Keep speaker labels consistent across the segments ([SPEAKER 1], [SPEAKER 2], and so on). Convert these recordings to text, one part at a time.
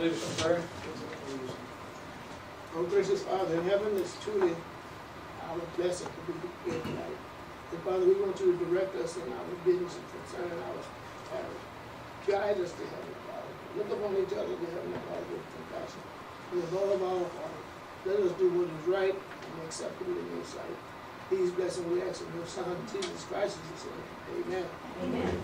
[SPEAKER 1] lead us in prayer.
[SPEAKER 2] Oh, gracious Father in heaven, it's truly our blessing to be here tonight. And Father, we want you to direct us in our business concerning our parish. Guide us to heaven, Father. Look upon each other to heaven, Father, with compassion. And above all, Father, let us do what is right and acceptable in your sight. These blessings we ask in your Son, Jesus Christ, is his name. Amen.
[SPEAKER 3] Amen.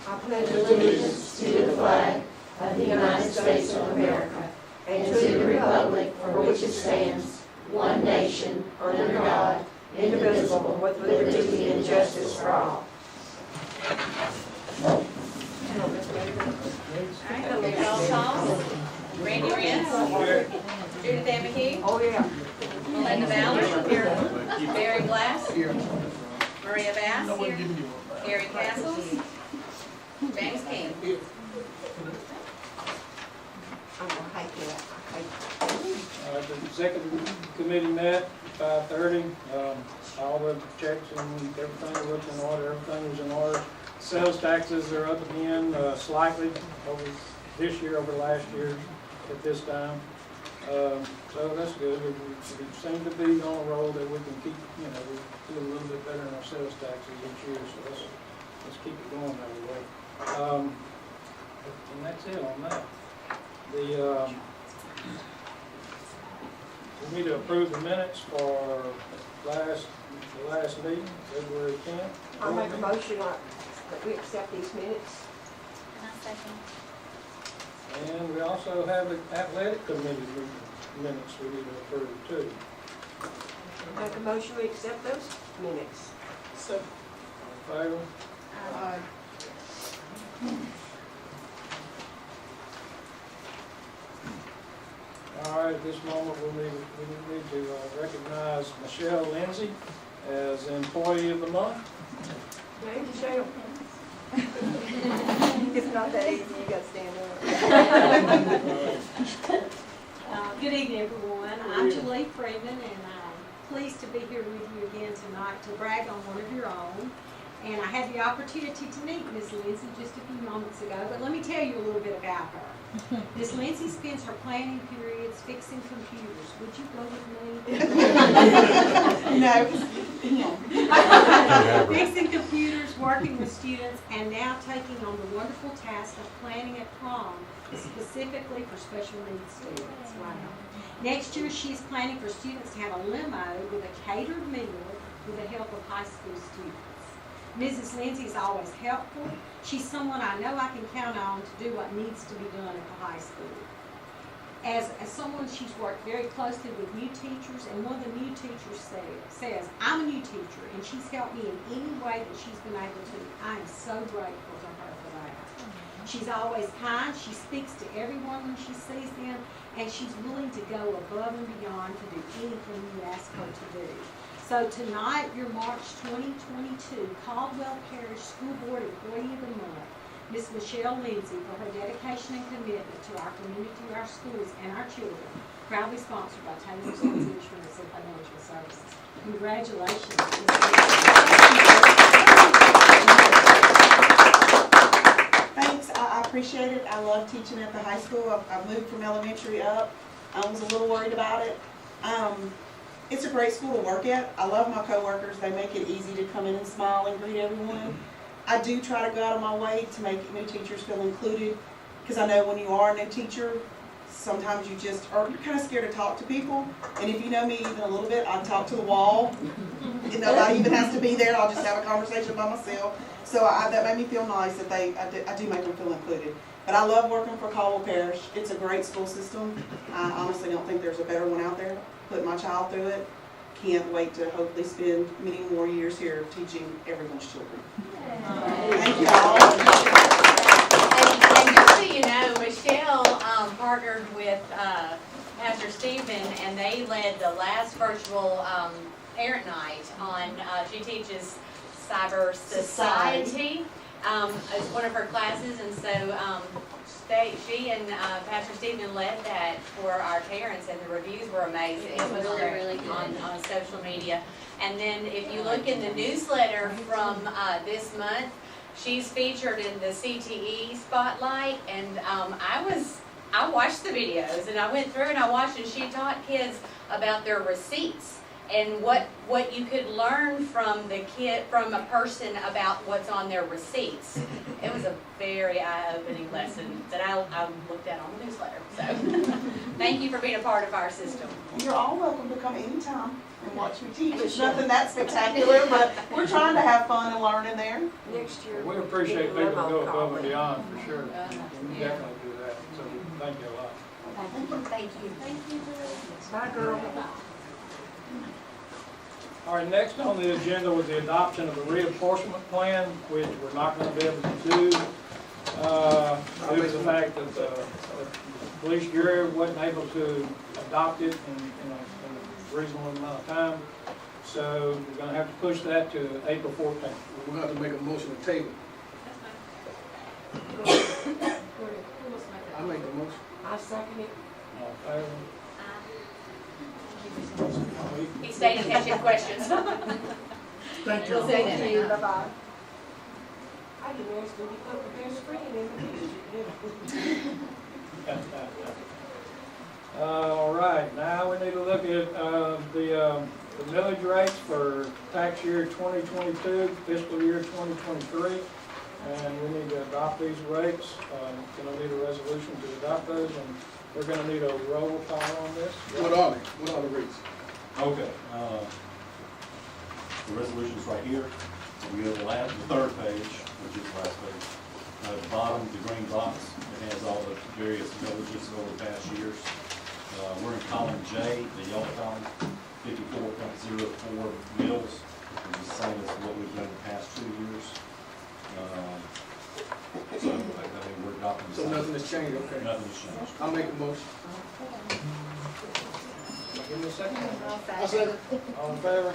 [SPEAKER 3] I pledge allegiance to the flag of the United States of America and to the republic for which it stands, one nation, under God, indivisible, with liberty and justice for all.
[SPEAKER 4] Alright, roll call. Randy Rance. Judith Ann McKee.
[SPEAKER 3] Oh, yeah.
[SPEAKER 4] Melinda Ballard. Here. Barry Glass. Here. Maria Bass. Here. Gary Castles. James King.
[SPEAKER 2] Here.
[SPEAKER 1] The executive committee met 5:30. All the checks and everything looked in order. Everything was in order. Sales taxes are up again slightly over this year over last year at this time. So that's good. We seem to be on a roll that we can keep, we do a little bit better in our sales taxes each year. So let's keep it going that way. And that's it on that. We need to approve the minutes for the last meeting, February 10th.
[SPEAKER 3] I'll make a motion that we accept these minutes.
[SPEAKER 4] And I second.
[SPEAKER 1] And we also have the athletic committee minutes we need to approve too.
[SPEAKER 3] Make a motion we accept those minutes.
[SPEAKER 2] So,
[SPEAKER 1] All in favor?
[SPEAKER 2] aye.
[SPEAKER 1] All right, at this moment we need to recognize Michelle Lindsay as Employee of the Month.
[SPEAKER 3] Hey, Michelle.
[SPEAKER 5] It's not that easy, you gotta stand up.
[SPEAKER 6] Good evening, everyone. I'm Julie Freeman, and I'm pleased to be here with you again tonight to brag on one of your own. And I had the opportunity to meet Ms. Lindsay just a few moments ago, but let me tell you a little bit about her. Ms. Lindsay spends her planning periods fixing computers. Would you go with me?
[SPEAKER 5] No.
[SPEAKER 6] Fixing computers, working with students, and now taking on the wonderful task of planning at prom, specifically for special needs students. Wow. Next year, she's planning for students to have a limo with a catered meal with the help of high school students. Mrs. Lindsay is always helpful. She's someone I know I can count on to do what needs to be done at the high school. As someone, she's worked very closely with new teachers, and one of the new teachers says, I'm a new teacher, and she's helped me in any way that she's been able to. I am so grateful to her for that. She's always kind. She speaks to everyone when she sees them, and she's willing to go above and beyond to do anything you ask her to do. So tonight, your March 2022 Caldwell Parish School Board Employee of the Month, Ms. Michelle Lindsay, for her dedication and commitment to our community, our schools, and our children, proudly sponsored by Taylor Sons Insurance and Financial Services. Congratulations.
[SPEAKER 5] Thanks, I appreciate it. I love teaching at the high school. I've moved from elementary up. I was a little worried about it. It's a great school to work at. I love my coworkers. They make it easy to come in and smile and greet everyone. I do try to go out of my way to make new teachers feel included, because I know when you are a new teacher, sometimes you just are kind of scared to talk to people. And if you know me even a little bit, I talk to the wall. And nobody even has to be there. I'll just have a conversation by myself. So that made me feel nice that I do make them feel included. But I love working for Caldwell Parish. It's a great school system. I honestly don't think there's a better one out there. Put my child through it. Can't wait to hopefully spend many more years here teaching everyone's children. Thank you all.
[SPEAKER 4] And just so you know, Michelle partnered with Pastor Stephen, and they led the last virtual parent night on, she teaches Cyber Society as one of her classes, and so she and Pastor Stephen led that for our parents, and the reviews were amazing. It was really good on social media. And then if you look in the newsletter from this month, she's featured in the CTE Spotlight, and I was I watched the videos and I went through and I watched, and she taught kids about their receipts and what you could learn from from a person about what's on their receipts. It was a very eye-opening lesson that I looked at on the newsletter. So thank you for being a part of our system.
[SPEAKER 5] You're all welcome to come anytime and watch me teach. It's nothing that spectacular, but we're trying to have fun and learn in there.
[SPEAKER 3] Next year.
[SPEAKER 1] We appreciate people who go above and
[SPEAKER 3] Yeah.
[SPEAKER 1] beyond, for sure. We definitely do that, so thank you a lot.
[SPEAKER 4] Thank you.
[SPEAKER 3] Bye, girl.
[SPEAKER 1] All right, next on the agenda was the adoption of a reapportionment plan, which we're not gonna be able to do, due to the fact that the police jury wasn't able to adopt it in a reasonable amount of time. So we're gonna have to push that to April 14th.
[SPEAKER 2] We're gonna have to make a motion to table. I make the motion.
[SPEAKER 3] I second it.
[SPEAKER 1] All in favor?
[SPEAKER 4] He stayed in case you have questions.
[SPEAKER 2] Thank
[SPEAKER 4] We'll say that.
[SPEAKER 3] Thank you, bye-bye. I didn't ask them to put the best screen in the picture.
[SPEAKER 1] All right, now we need to look at the millage rates for tax year 2022, fiscal year 2023. And we need to adopt these rates. Gonna need a resolution to adopt those, and we're gonna need a roll call on this.
[SPEAKER 2] What are they? What are the rates?
[SPEAKER 7] Okay, the resolution's right here. We go to the third page, which is the last page. At the bottom, the green box, it has all the various villages over the past years. We're in column J, the yellow column, 54.04 mills, which is the same as what we've done in the past 2 years. So, I mean, we're adopting the
[SPEAKER 2] So
[SPEAKER 7] same.
[SPEAKER 2] nothing has changed, okay.
[SPEAKER 7] Nothing's changed.
[SPEAKER 2] I'll make a motion.
[SPEAKER 1] Give me a second.
[SPEAKER 2] I second.
[SPEAKER 1] All in favor?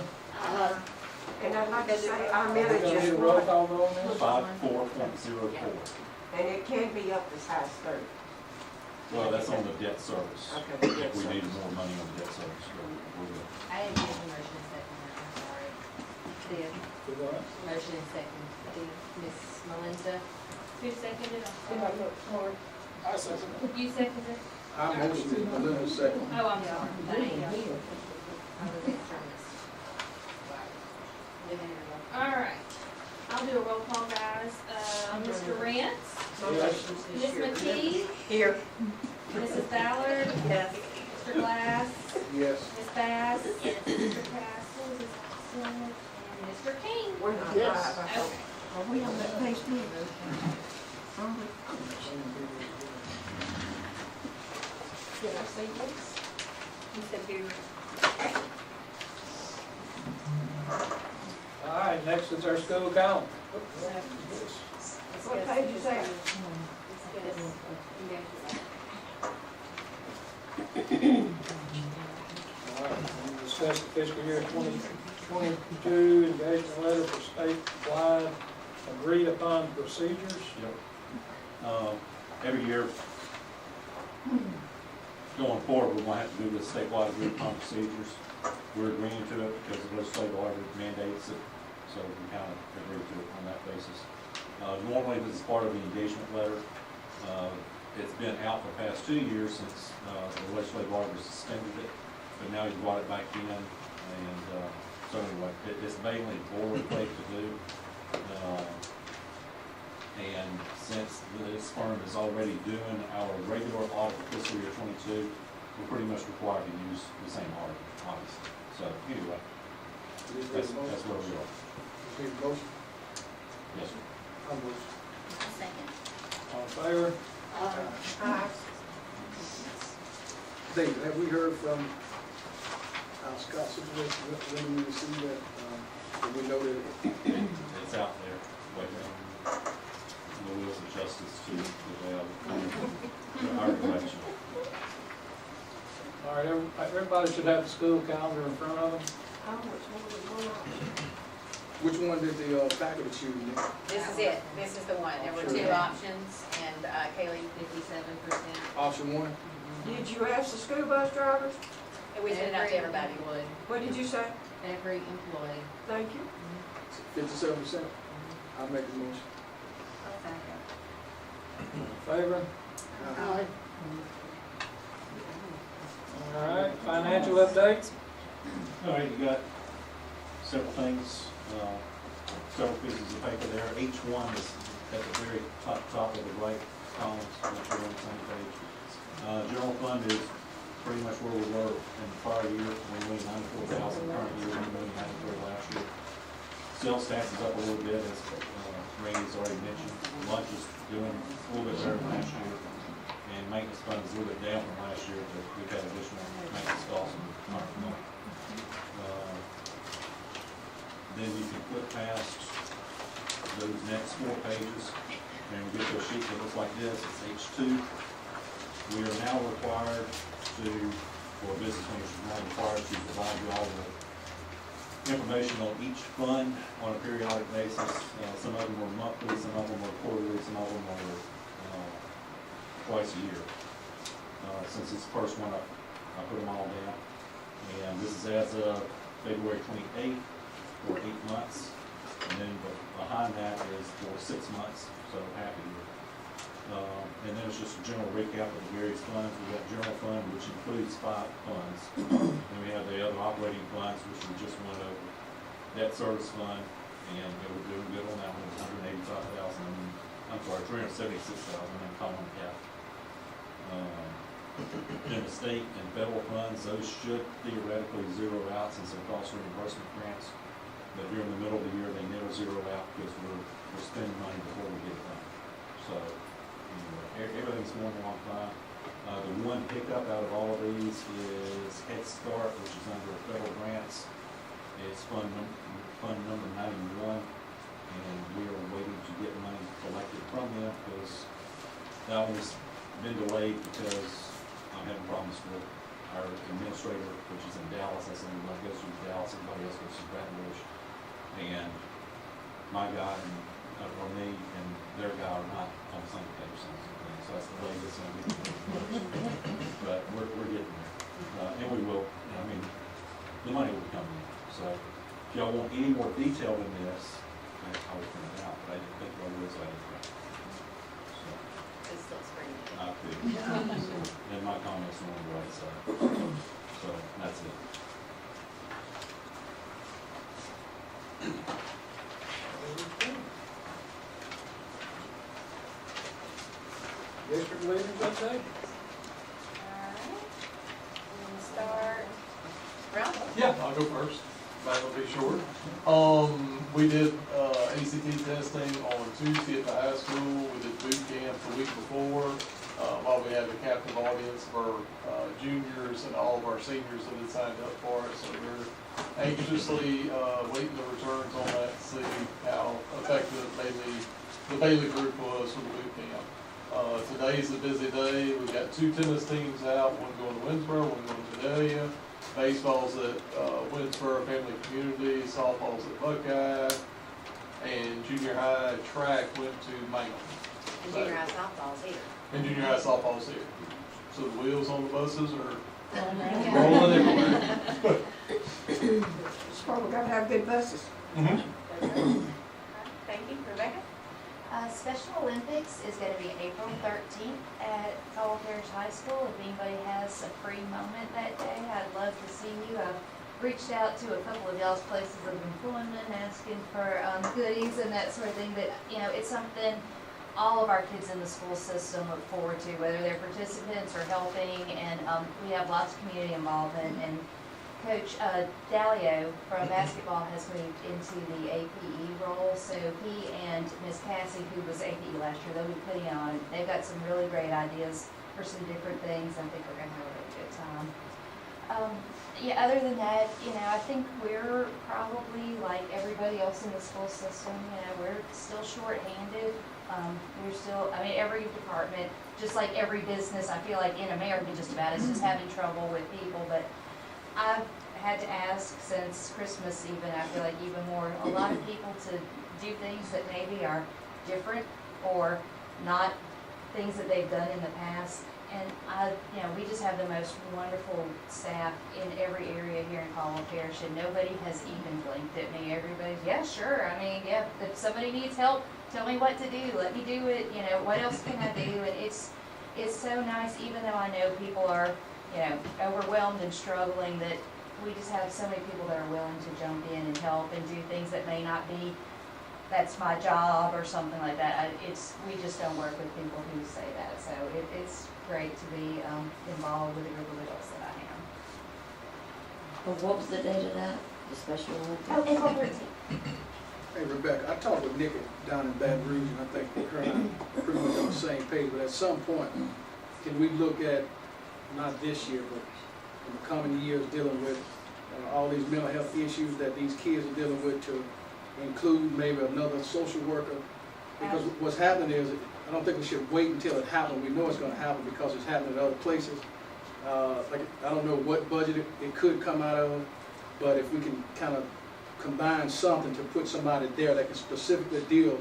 [SPEAKER 3] And I'd like to say, our
[SPEAKER 1] We're
[SPEAKER 3] millage
[SPEAKER 1] gonna need
[SPEAKER 3] is
[SPEAKER 1] a roll
[SPEAKER 3] one,
[SPEAKER 1] call vote on this?
[SPEAKER 7] 54.04.
[SPEAKER 3] and it can be up as high as 30.
[SPEAKER 7] Well, that's on the debt service.
[SPEAKER 3] Okay, the debt
[SPEAKER 7] If we need
[SPEAKER 3] service.
[SPEAKER 7] more money on the debt service, we're good.
[SPEAKER 4] I didn't get the motion second, I'm sorry. Did,
[SPEAKER 1] Do what?
[SPEAKER 4] motion second, did Ms. Melinda? Who seconded?
[SPEAKER 2] I second.
[SPEAKER 4] You seconded?
[SPEAKER 2] I motion, Melinda second.
[SPEAKER 4] Oh, I'm sorry. Thank you. I was extremist.
[SPEAKER 8] All right, I'll do a roll call, guys. Mr. Rance,
[SPEAKER 1] Yes.
[SPEAKER 8] Ms. McKee,
[SPEAKER 3] Here.
[SPEAKER 8] Mrs. Ballard,
[SPEAKER 3] Yes.
[SPEAKER 8] Mr. Glass,
[SPEAKER 2] Yes.
[SPEAKER 8] Ms. Bass, Mr. Castle, Ms. Hudson, and Mr. King.
[SPEAKER 3] We're not
[SPEAKER 2] Yes.
[SPEAKER 3] live, I hope.
[SPEAKER 8] Okay.
[SPEAKER 5] Are we on that page too?
[SPEAKER 3] Did I say yes?
[SPEAKER 4] You said who?
[SPEAKER 1] All right, next is our school calendar.
[SPEAKER 3] What page is that?
[SPEAKER 1] All right, we'll discuss the fiscal year 2022 engagement letter for statewide agreed upon procedures.
[SPEAKER 7] Yep. Every year, going forward, we're gonna have to do the statewide agreed upon procedures. We're agreeing to it because the legislative order mandates it, so we kind of agree to it on that basis. Normally, this is part of the engagement letter. It's been out for the past 2 years since the legislative order suspended it, but now he's brought it back in, and so anyway, it's mainly boilerplate to do. And since this firm is already doing our regular audit for fiscal year 22, we're pretty much required to use the same audit, obviously. So anyway, that's where we are.
[SPEAKER 2] Need a motion?
[SPEAKER 7] Yes, sir.
[SPEAKER 2] I motion.
[SPEAKER 4] Second.
[SPEAKER 1] All in favor?
[SPEAKER 3] Aye.
[SPEAKER 2] David, have we heard from our Scott situation, when we received that, did we know that
[SPEAKER 7] It's out there, waiting on the wheels of justice to prevail, our direction.
[SPEAKER 1] All right, everybody should have the school calendar in front of them.
[SPEAKER 3] How much more is going on?
[SPEAKER 2] which one did the faculty choose?
[SPEAKER 4] This is it, this is the one, there were two options, and Kaylee, 57%.
[SPEAKER 2] Option one?
[SPEAKER 3] Did you ask the school bus drivers?
[SPEAKER 4] And we sent it out to everybody.
[SPEAKER 8] Would,
[SPEAKER 3] What did you say?
[SPEAKER 8] every employee.
[SPEAKER 3] Thank you.
[SPEAKER 2] 57%? I'll make the motion.
[SPEAKER 1] In favor?
[SPEAKER 2] Aye.
[SPEAKER 1] All right, financial updates?
[SPEAKER 7] All right, you got several things, several pieces of paper there. Each one is at the very top of the right columns, make sure we're on the same page. General fund is pretty much where we were in the prior year, $1,094,000, current year, $1,093,000 last year. Sales tax is up a little bit, as Randy's already mentioned. Lunch is doing a little bit better than last year. And maintenance fund is a little bit down from last year, but we've had additional maintenance costs in the current month. Then you can flip past those next 4 pages, and we get to a sheet that looks like this. It's H2. We are now required to, or business owners are now required to provide you all the information on each fund on a periodic basis. Some of them are monthly, some of them are quarterly, some of them are twice a year. Since it's the first one, I put them all down. And this is as of February 28th for 8 months. And then behind that is for 6 months, so half a year. And then it's just a general recap of the various funds. We've got general fund, which includes 5 funds. Then we have the other operating funds, which we just went over. Debt service fund, and we're doing good on that one, $185,000, I'm sorry, $376,000 in common cap. Then the state and federal funds, those should theoretically zero out since they're cost reimbursement grants. But during the middle of the year, they never zero out because we're spending money before we get it done. So, anyway, everything's going along fine. The one pickup out of all of these is Head Start, which is under federal grants. It's fund number 91, and we are waiting to get money collected from them because that one's been delayed because I'm having problems with our administrator, which is in Dallas. That's everybody goes through Dallas, everybody else goes through Baton Rouge. And my guy or me and their guy are not on the same page, so that's the way it's going to be. But we're getting there, and we will. I mean, the money will be coming in. So if y'all want any more detail than this, I will print it out. But I didn't think y'all would, so I didn't print it. So
[SPEAKER 4] It's still spring.
[SPEAKER 7] I could. And my comments are on the right side. So that's it.
[SPEAKER 1] District leaders update?
[SPEAKER 4] Alright, we'll start, Ralph?
[SPEAKER 9] Yeah, I'll go first. That'll be short. We did ACT testing on Tuesday at the high school. We did boot camp the week before, while we had a captive audience for juniors and all of our seniors that had signed up for it. So we're anxiously waiting the returns on that to see how effective the Bailey group was for the boot camp. Today's a busy day. We've got 2 tennis teams out, one going to Winsboro, one going to Vidalia. Baseball's at Winsboro Family Community, softball's at Buckeye, and junior high track went to Mangle.
[SPEAKER 4] And junior high softball's here.
[SPEAKER 9] And junior high softball's here. So the wheels on the buses are rolling everywhere.
[SPEAKER 3] Well, we gotta have good buses.
[SPEAKER 4] Thank you, Rebecca?
[SPEAKER 8] Special Olympics is going to be April 13th at Caldwell Parish High School. If anybody has a free moment that day, I'd love to see you. I've reached out to a couple of y'all's places of employment, asking for goodies and that sort of thing. But, you know, it's something all of our kids in the school system look forward to, whether they're participants or helping. And we have lots of community involvement. And Coach Dalio from basketball has moved into the APE role, so he and Miss Cassie, who was APE last year, they'll be putting on, they've got some really great ideas for some different things. I think we're gonna have a really good time. Yeah, other than that, you know, I think we're probably like everybody else in the school system, you know, we're still short-handed. We're still, I mean, every department, just like every business, I feel like in America just about is just having trouble with people, but I've had to ask since Christmas even, I feel like even more, a lot of people to do things that maybe are different or not things that they've done in the past. And you know, we just have the most wonderful staff in every area here in Caldwell Parish, and nobody has even blinked at me. Everybody's, yeah, sure. I mean, yeah, if somebody needs help, tell me what to do. Let me do it. You know, what else can I do? And it's so nice, even though I know people are, overwhelmed and struggling, that we just have so many people that are willing to jump in and help and do things that may not be, that's my job or something like that. We just don't work with people who say that, so it's great to be involved with a group of adults that I am.
[SPEAKER 3] Well, what was the date of that, the Special Olympics?
[SPEAKER 8] Oh, April 13th.
[SPEAKER 10] Hey Rebecca, I talked with Nick down in Baton Rouge, and I think her and I are pretty much on the same page, but at some point, can we look at, not this year, but in the coming years, dealing with all these mental health issues that these kids are dealing with, to include maybe another social worker? Because what's happening is, I don't think we should wait until it happens. We know it's gonna happen because it's happening in other places. Like, I don't know what budget it could come out of, but if we can kind of combine something to put somebody there that can specifically deal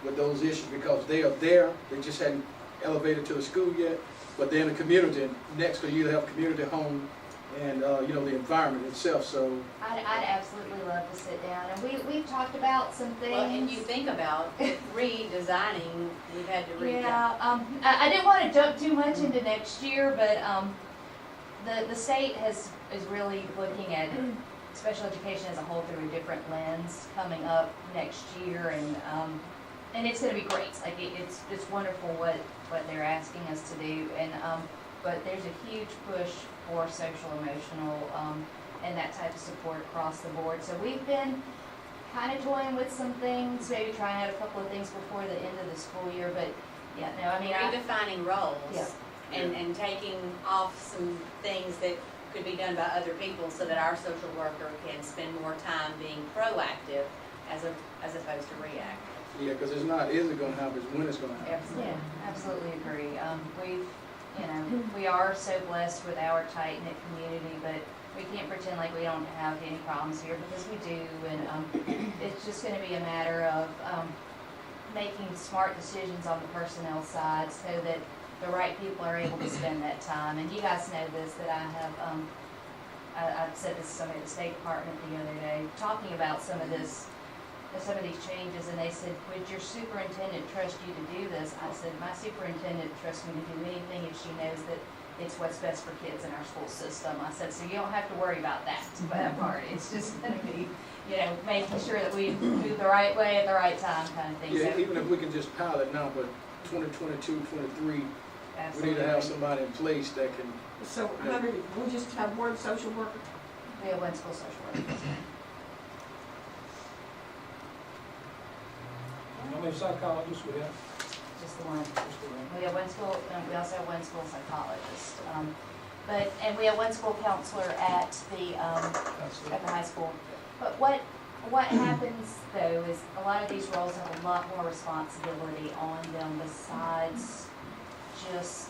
[SPEAKER 10] with those issues, because they are there, they just hadn't elevated to the school yet, but they're in the community, and next to either have a community home and, the environment itself, so.
[SPEAKER 8] I'd absolutely love to sit down, and we've talked about some things.
[SPEAKER 4] Well, and you think about redesigning, we've had to redo.
[SPEAKER 8] Yeah, I didn't want to jump too much into next year, but the state is really looking at special education as a whole through a different lens coming up next year, and it's going to be great. Like it's wonderful what they're asking us to do, and but there's a huge push for social emotional and that type of support across the board. So we've been kind of toying with some things, maybe trying out a couple of things before the end of the school year, but yeah, no, I mean,
[SPEAKER 4] Redefining roles.
[SPEAKER 8] Yeah.
[SPEAKER 4] And taking off some things that could be done by other people so that our social worker can spend more time being proactive as opposed to reactive.
[SPEAKER 10] Yeah, because it's not, is it gonna happen, it's when it's gonna happen.
[SPEAKER 8] yeah, absolutely agree. We are so blessed with our tight-knit community, but we can't pretend like we don't have any problems here, because we do, and it's just gonna be a matter of making smart decisions on the personnel side so that the right people are able to spend that time. And you guys know this, that I have, I said this to somebody at the State Department the other day, talking about some of these changes, and they said, would your superintendent trust you to do this? I said, my superintendent trusts me to do anything if she knows that it's what's best for kids in our school system. I said, so you don't have to worry about that part. It's just gonna be, making sure that we move the right way at the right time kind of thing.
[SPEAKER 10] Yeah,
[SPEAKER 8] So,
[SPEAKER 10] even if we can just pilot now, but 2022, 23, we
[SPEAKER 8] absolutely.
[SPEAKER 10] need to have somebody in place that can.
[SPEAKER 5] So, how many, we just have one social worker?
[SPEAKER 8] We have one school social worker. Yes, ma'am.
[SPEAKER 1] How many psychologists we have?
[SPEAKER 8] Just the one.
[SPEAKER 1] Just the one.
[SPEAKER 8] We have one school, we also have one school psychologist. And we have one school counselor at the high school. But what happens though is a lot of these roles have a lot more responsibility on them besides just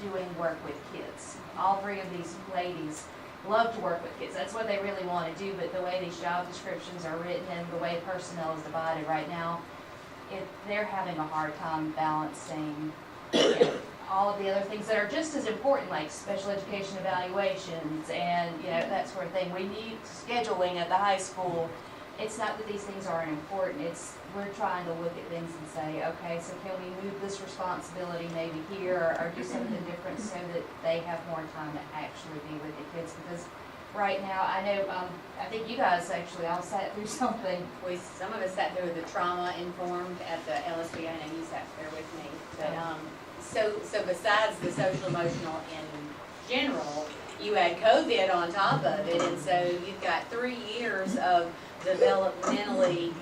[SPEAKER 8] doing work with kids. All three of these ladies love to work with kids. That's what they really want to do, but the way these job descriptions are written and the way personnel is divided right now, they're having a hard time balancing all of the other things that are just as important, like special education evaluations and that sort of thing. We need scheduling at the high school. It's not that these things aren't important. We're trying to look at things and say, okay, so can we move this responsibility maybe here or do something different so that they have more time to actually be with the kids? Because right now, I know, I think you guys actually all sat through something.
[SPEAKER 4] Some of us sat through the trauma informed at the LSBA, and you sat there with me. But, so besides the social emotional in general, you add COVID on top of it, and so you've got 3 years of developmentally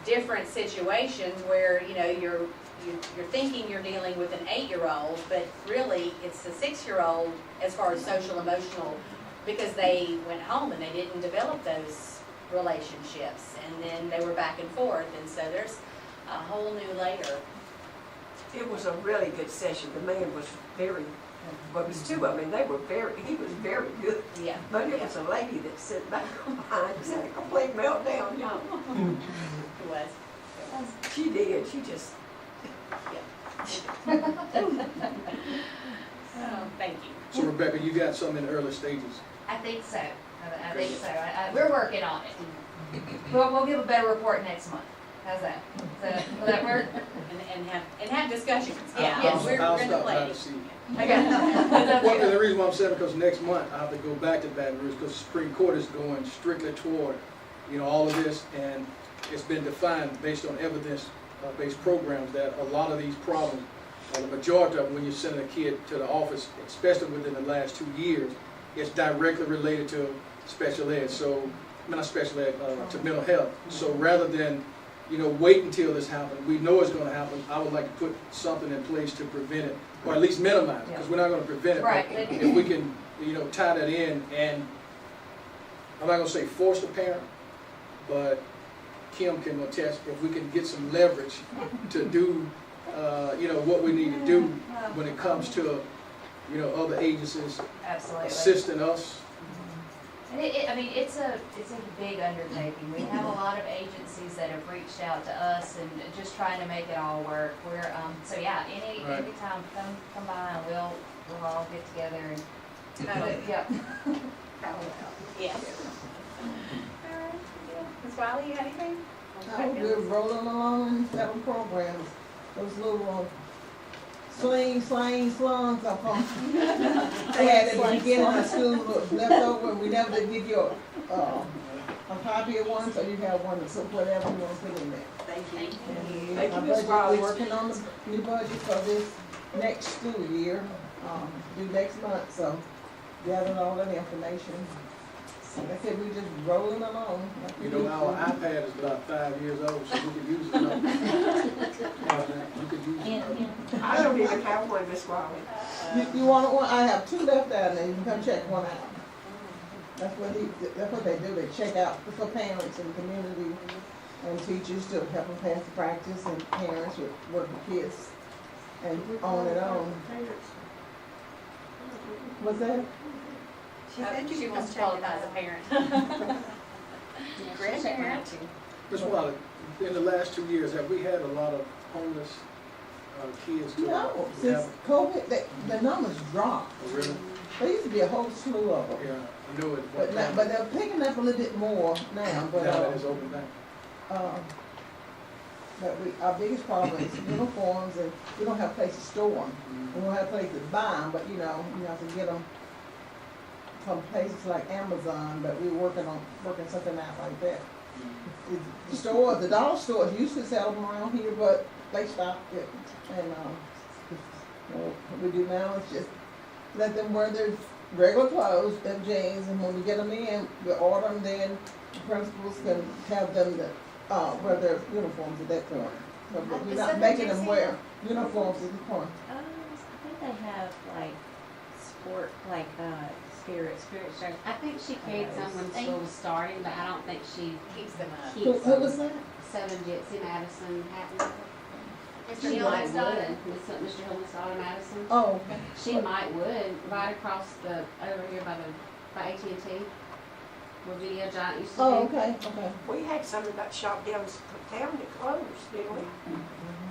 [SPEAKER 4] different situations where, you're thinking you're dealing with an 8-year-old, but really it's a 6-year-old as far as social emotional, because they went home and they didn't develop those relationships, and then they were back and forth, and so there's a whole new layer.
[SPEAKER 11] It was a really good session. The man was very, well, it was two of them, and he was very good.
[SPEAKER 4] Yeah.
[SPEAKER 11] But it was a lady that sat back behind, just had a complete meltdown,
[SPEAKER 4] It was.
[SPEAKER 11] She did, she just,
[SPEAKER 4] Oh, thank you.
[SPEAKER 10] So Rebecca, you got something in the early stages.
[SPEAKER 8] I think so. I think so. We're working on it. We'll give a better report next month. How's that? Will that work?
[SPEAKER 4] And have discussions, yeah,
[SPEAKER 10] I'll-
[SPEAKER 4] yes, we're
[SPEAKER 10] I'll
[SPEAKER 4] gonna
[SPEAKER 10] stop by
[SPEAKER 4] play.
[SPEAKER 10] to see you.
[SPEAKER 8] Okay.
[SPEAKER 10] Well, and the reason why I'm saying, because next month I have to go back to Baton Rouge, because the Supreme Court is going strictly toward, all of this, and it's been defined based on evidence-based programs that a lot of these problems, the majority of them, when you're sending a kid to the office, especially within the last 2 years, it's directly related to special ed, not special ed, to mental health. So rather than, wait until this happens, we know it's gonna happen, I would like to put something in place to prevent it, or at least minimize it, because we're not gonna prevent it. but
[SPEAKER 8] Right.
[SPEAKER 10] If we can, tie that in, and I'm not gonna say force the parent, but Kim can attest, if we can get some leverage to do, what we need to do when it comes to, other agencies
[SPEAKER 8] Absolutely.
[SPEAKER 10] assisting us.
[SPEAKER 8] And it's a big undertaking. We have a lot of agencies that have reached out to us and just trying to make it all work. We're, so yeah,
[SPEAKER 10] Right.
[SPEAKER 8] anytime, come by and we'll all get together and kind of, yeah.
[SPEAKER 4] Yes. All right, Ms. Wiley, you got anything?
[SPEAKER 3] Oh, we're rolling along in several programs. Those little slings, slungs, I call them. They had at the beginning of school left over, and we never did give you a copy of one, so you have one to put whatever you want to put in there.
[SPEAKER 11] Thank you.
[SPEAKER 3] And
[SPEAKER 11] Thank
[SPEAKER 3] our
[SPEAKER 11] you, Ms.
[SPEAKER 3] budget,
[SPEAKER 11] Riley.
[SPEAKER 3] we're working on the new budget for this next school year, due next month, so gathering all that information. Like I said, we just rolling along.
[SPEAKER 10] Our iPad is about 5 years old, so we could use it. You could use it.
[SPEAKER 11] I don't even have one, Miss Wiley.
[SPEAKER 3] You want one? I have 2 left down there, you can come check one out. That's what they do, they check out for parents and community and teachers to help them pass the practice, and parents with work with kids, and on and on. What's that?
[SPEAKER 4] She wants to qualify as a parent.
[SPEAKER 11] Grandparent.
[SPEAKER 10] Ms. Wiley, in the last 2 years, have we had a lot of homeless kids?
[SPEAKER 3] No, since COVID, the numbers dropped.
[SPEAKER 10] Oh, really?
[SPEAKER 3] There used to be a whole slew of them.
[SPEAKER 10] Yeah, I know it.
[SPEAKER 3] But they're picking up a little bit more now, but,
[SPEAKER 10] Now that it's open back.
[SPEAKER 3] our biggest problem is uniforms, and we don't have a place to store them. We don't have a place to buy them, but you have to get them from places like Amazon, but we're working something out like that. The dollar stores used to sell them around here, but they stopped it. And, what we do now is just let them wear their regular clothes, them jeans, and when we get them in, we order them, then the principals can have them wear their uniforms at that point. But we're not making them wear uniforms at this point.
[SPEAKER 12] I think they have sport, spirit strength. I think she carried some when school was starting, but I don't think she
[SPEAKER 4] Keeps them up.
[SPEAKER 3] Who was that?
[SPEAKER 12] Southern Gypsy
[SPEAKER 4] Mr.
[SPEAKER 12] Madison Hatton. She
[SPEAKER 4] Hillman's
[SPEAKER 12] might
[SPEAKER 4] daughter.
[SPEAKER 12] would. Mr. Hillman's daughter Madison.
[SPEAKER 3] Oh, okay.
[SPEAKER 12] She might would, right across over here by AT&T, where Video Giant used to be.
[SPEAKER 3] Oh, okay.
[SPEAKER 11] We had some of that shop down that closed, didn't we?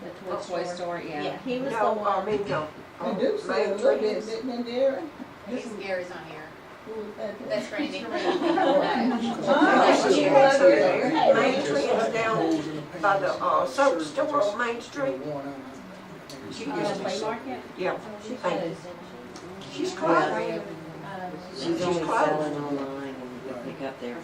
[SPEAKER 12] The toy store, yeah.
[SPEAKER 6] He was the
[SPEAKER 11] No,
[SPEAKER 6] one.
[SPEAKER 11] I mean, no.
[SPEAKER 3] They do say a little bit, didn't they, Darren?
[SPEAKER 4] He's Gary's on here.
[SPEAKER 3] That's
[SPEAKER 4] That's Randy.
[SPEAKER 11] Main Trend's down by the soap store on Main Street. She used to,
[SPEAKER 6] Play market?
[SPEAKER 11] yeah, thank you. She's closed.
[SPEAKER 13] She's only selling online and pick up there,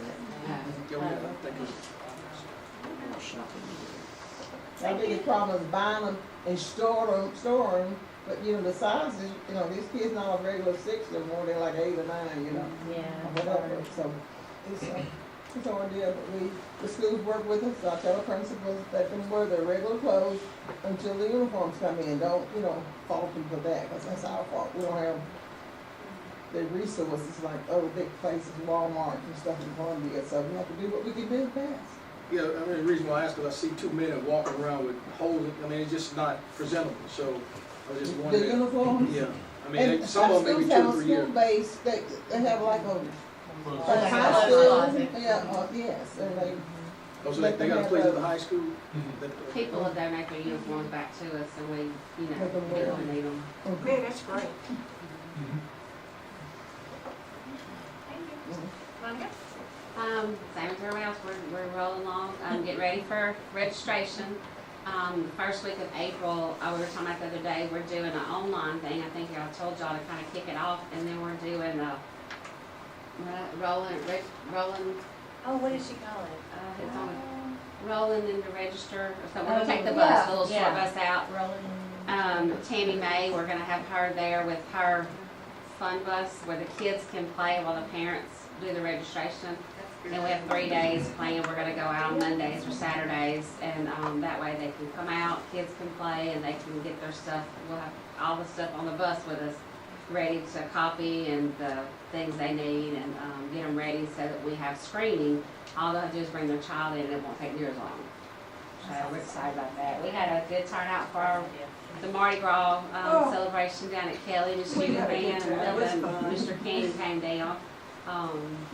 [SPEAKER 3] Our biggest problem is buying them and storing them, but the sizes, these kids not a regular 6, they're more than like 8 or 9,
[SPEAKER 6] Yeah.
[SPEAKER 3] or whatever, so it's hard deal, but the schools work with us, I tell the principals, let them wear their regular clothes until the uniforms come in, don't, fault them for that, because that's our fault, we don't have the resources like other big places, Walmart and stuff in Columbia, so we have to do what we can do best.
[SPEAKER 10] Yeah, the reason why I ask is I see 2 men walking around with holes, it's just not presentable, so I was just
[SPEAKER 3] The
[SPEAKER 10] wondering.
[SPEAKER 3] uniforms?
[SPEAKER 10] Yeah,
[SPEAKER 3] And
[SPEAKER 10] some of them maybe 2 or 3 years.
[SPEAKER 3] School base, they have like a
[SPEAKER 4] Like
[SPEAKER 3] high
[SPEAKER 4] a
[SPEAKER 3] school,
[SPEAKER 4] closet.
[SPEAKER 3] yes, and they.
[SPEAKER 10] Oh, so they got a place at the high school?
[SPEAKER 12] People will donate their uniforms back to us, and we,
[SPEAKER 3] Let them wear
[SPEAKER 12] people need them.
[SPEAKER 11] Man, that's great.
[SPEAKER 4] Thank you. Monica?
[SPEAKER 12] Same as everybody else, we're rolling along, getting ready for registration. First week of April, we were talking about the other day, we're doing an online thing, I think I told y'all to kind of kick it off, and then we're doing rolling,
[SPEAKER 4] Oh, what did she call it?
[SPEAKER 12] it's on, rolling in the register, so we're gonna take the bus, the little short bus out. Tammy Mae, we're gonna have her there with her fun bus, where the kids can play while the parents do the registration. And we have 3 days planned. We're gonna go out on Mondays or Saturdays, and that way they can come out, kids can play, and they can get their stuff. We'll have all the stuff on the bus with us, ready to copy and the things they need, and get them ready so that we have screening. All they have to do is bring their child in, and it won't take near as long. So we're excited about that. We had a good turnout for the Mardi Gras celebration down at Kelly, the student band, and Mr. King came down.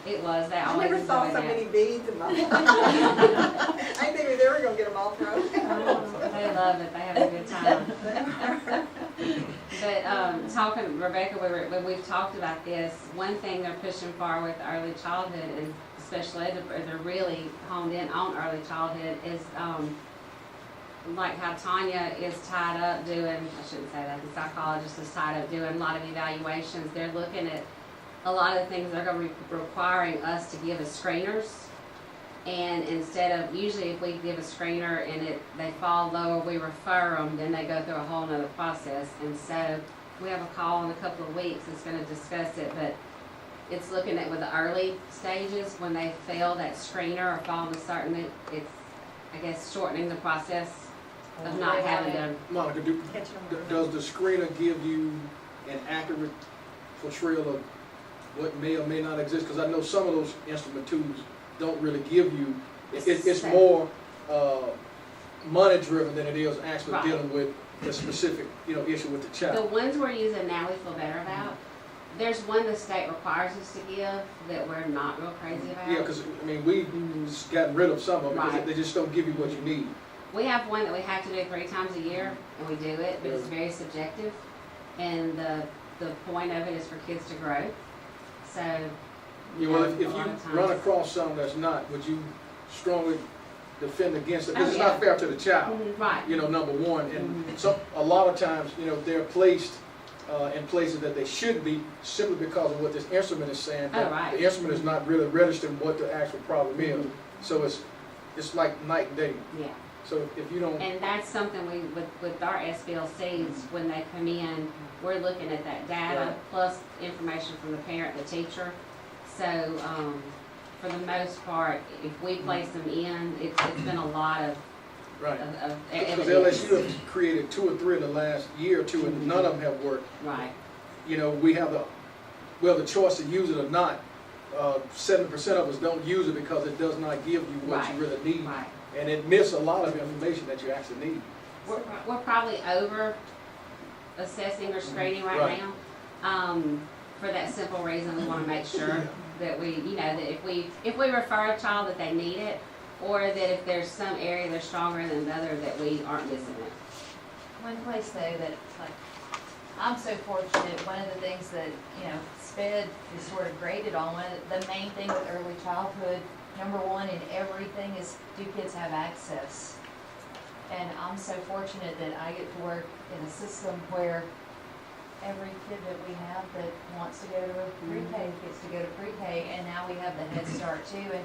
[SPEAKER 12] It was, they
[SPEAKER 11] I
[SPEAKER 12] always
[SPEAKER 11] never saw
[SPEAKER 12] enjoy
[SPEAKER 11] so
[SPEAKER 12] that.
[SPEAKER 11] many beads in my life. I think they were gonna get them all thrown.
[SPEAKER 12] They love it, they have a good time. But, talking, Rebecca, when we've talked about this, one thing they're pushing for with early childhood and special ed, they're really honed in on early childhood is, like how Tanya is tied up doing, I shouldn't say that, the psychologist is tied up doing a lot of evaluations. They're looking at a lot of the things they're going to be requiring us to give as screeners. And instead of, usually if we give a screener and they fall low or we refer them, then they go through a whole nother process. And so we have a call in a couple of weeks that's going to discuss it, but it's looking at with the early stages when they fail that screener or fall to certain, it's, I guess, shortening the process of not having to.
[SPEAKER 10] Monica, does the screener give you an accurate portrayal of what may or may not exist? Because I know some of those instrument tubes don't really give you, it's more money driven than it is actually dealing with the specific, issue with the child.
[SPEAKER 12] The ones we're using now we feel better about. There's one the state requires us to give that we're not real crazy about.
[SPEAKER 10] Yeah, because, we've gotten rid of some of them because they just don't give you what you need.
[SPEAKER 12] We have one that we have to do 3 times a year, and we do it, but it's very subjective. And the point of it is for kids to grow. So,
[SPEAKER 10] Well, if you run across something that's not, would you strongly defend against it? Because it's not fair to the child.
[SPEAKER 12] Right.
[SPEAKER 10] Number one, and a lot of times, they're placed in places that they should be simply because of what this instrument is saying. The instrument is not really registering what the actual problem is. So it's like night and day.
[SPEAKER 12] Yeah.
[SPEAKER 10] So if you don't.
[SPEAKER 12] And that's something we, with our SBLCs, when they come in, we're looking at that data plus information from the parent, the teacher. So, for the most part, if we place them in, it's been a lot of
[SPEAKER 10] Because
[SPEAKER 12] evidence.
[SPEAKER 10] LSU has created 2 or 3 in the last year or two, and none of them have worked.
[SPEAKER 12] Right.
[SPEAKER 10] We have the choice to use it or not. 70% of us don't use it because it does not give you what you really need.
[SPEAKER 12] Right.
[SPEAKER 10] And it misses a lot of information that you actually need.
[SPEAKER 12] We're probably over assessing or screening right now. For that simple reason, we want to make sure that we, that if we refer a child that they need it, or that if there's some area they're stronger than the other, that we aren't missing it.
[SPEAKER 8] One place though that, I'm so fortunate, one of the things that, SPED is sort of graded on, the main thing with early childhood, number one in everything is, do kids have access? And I'm so fortunate that I get to work in a system where every kid that we have that wants to go to pre-K gets to go to pre-K, and now we have the Head Start too. And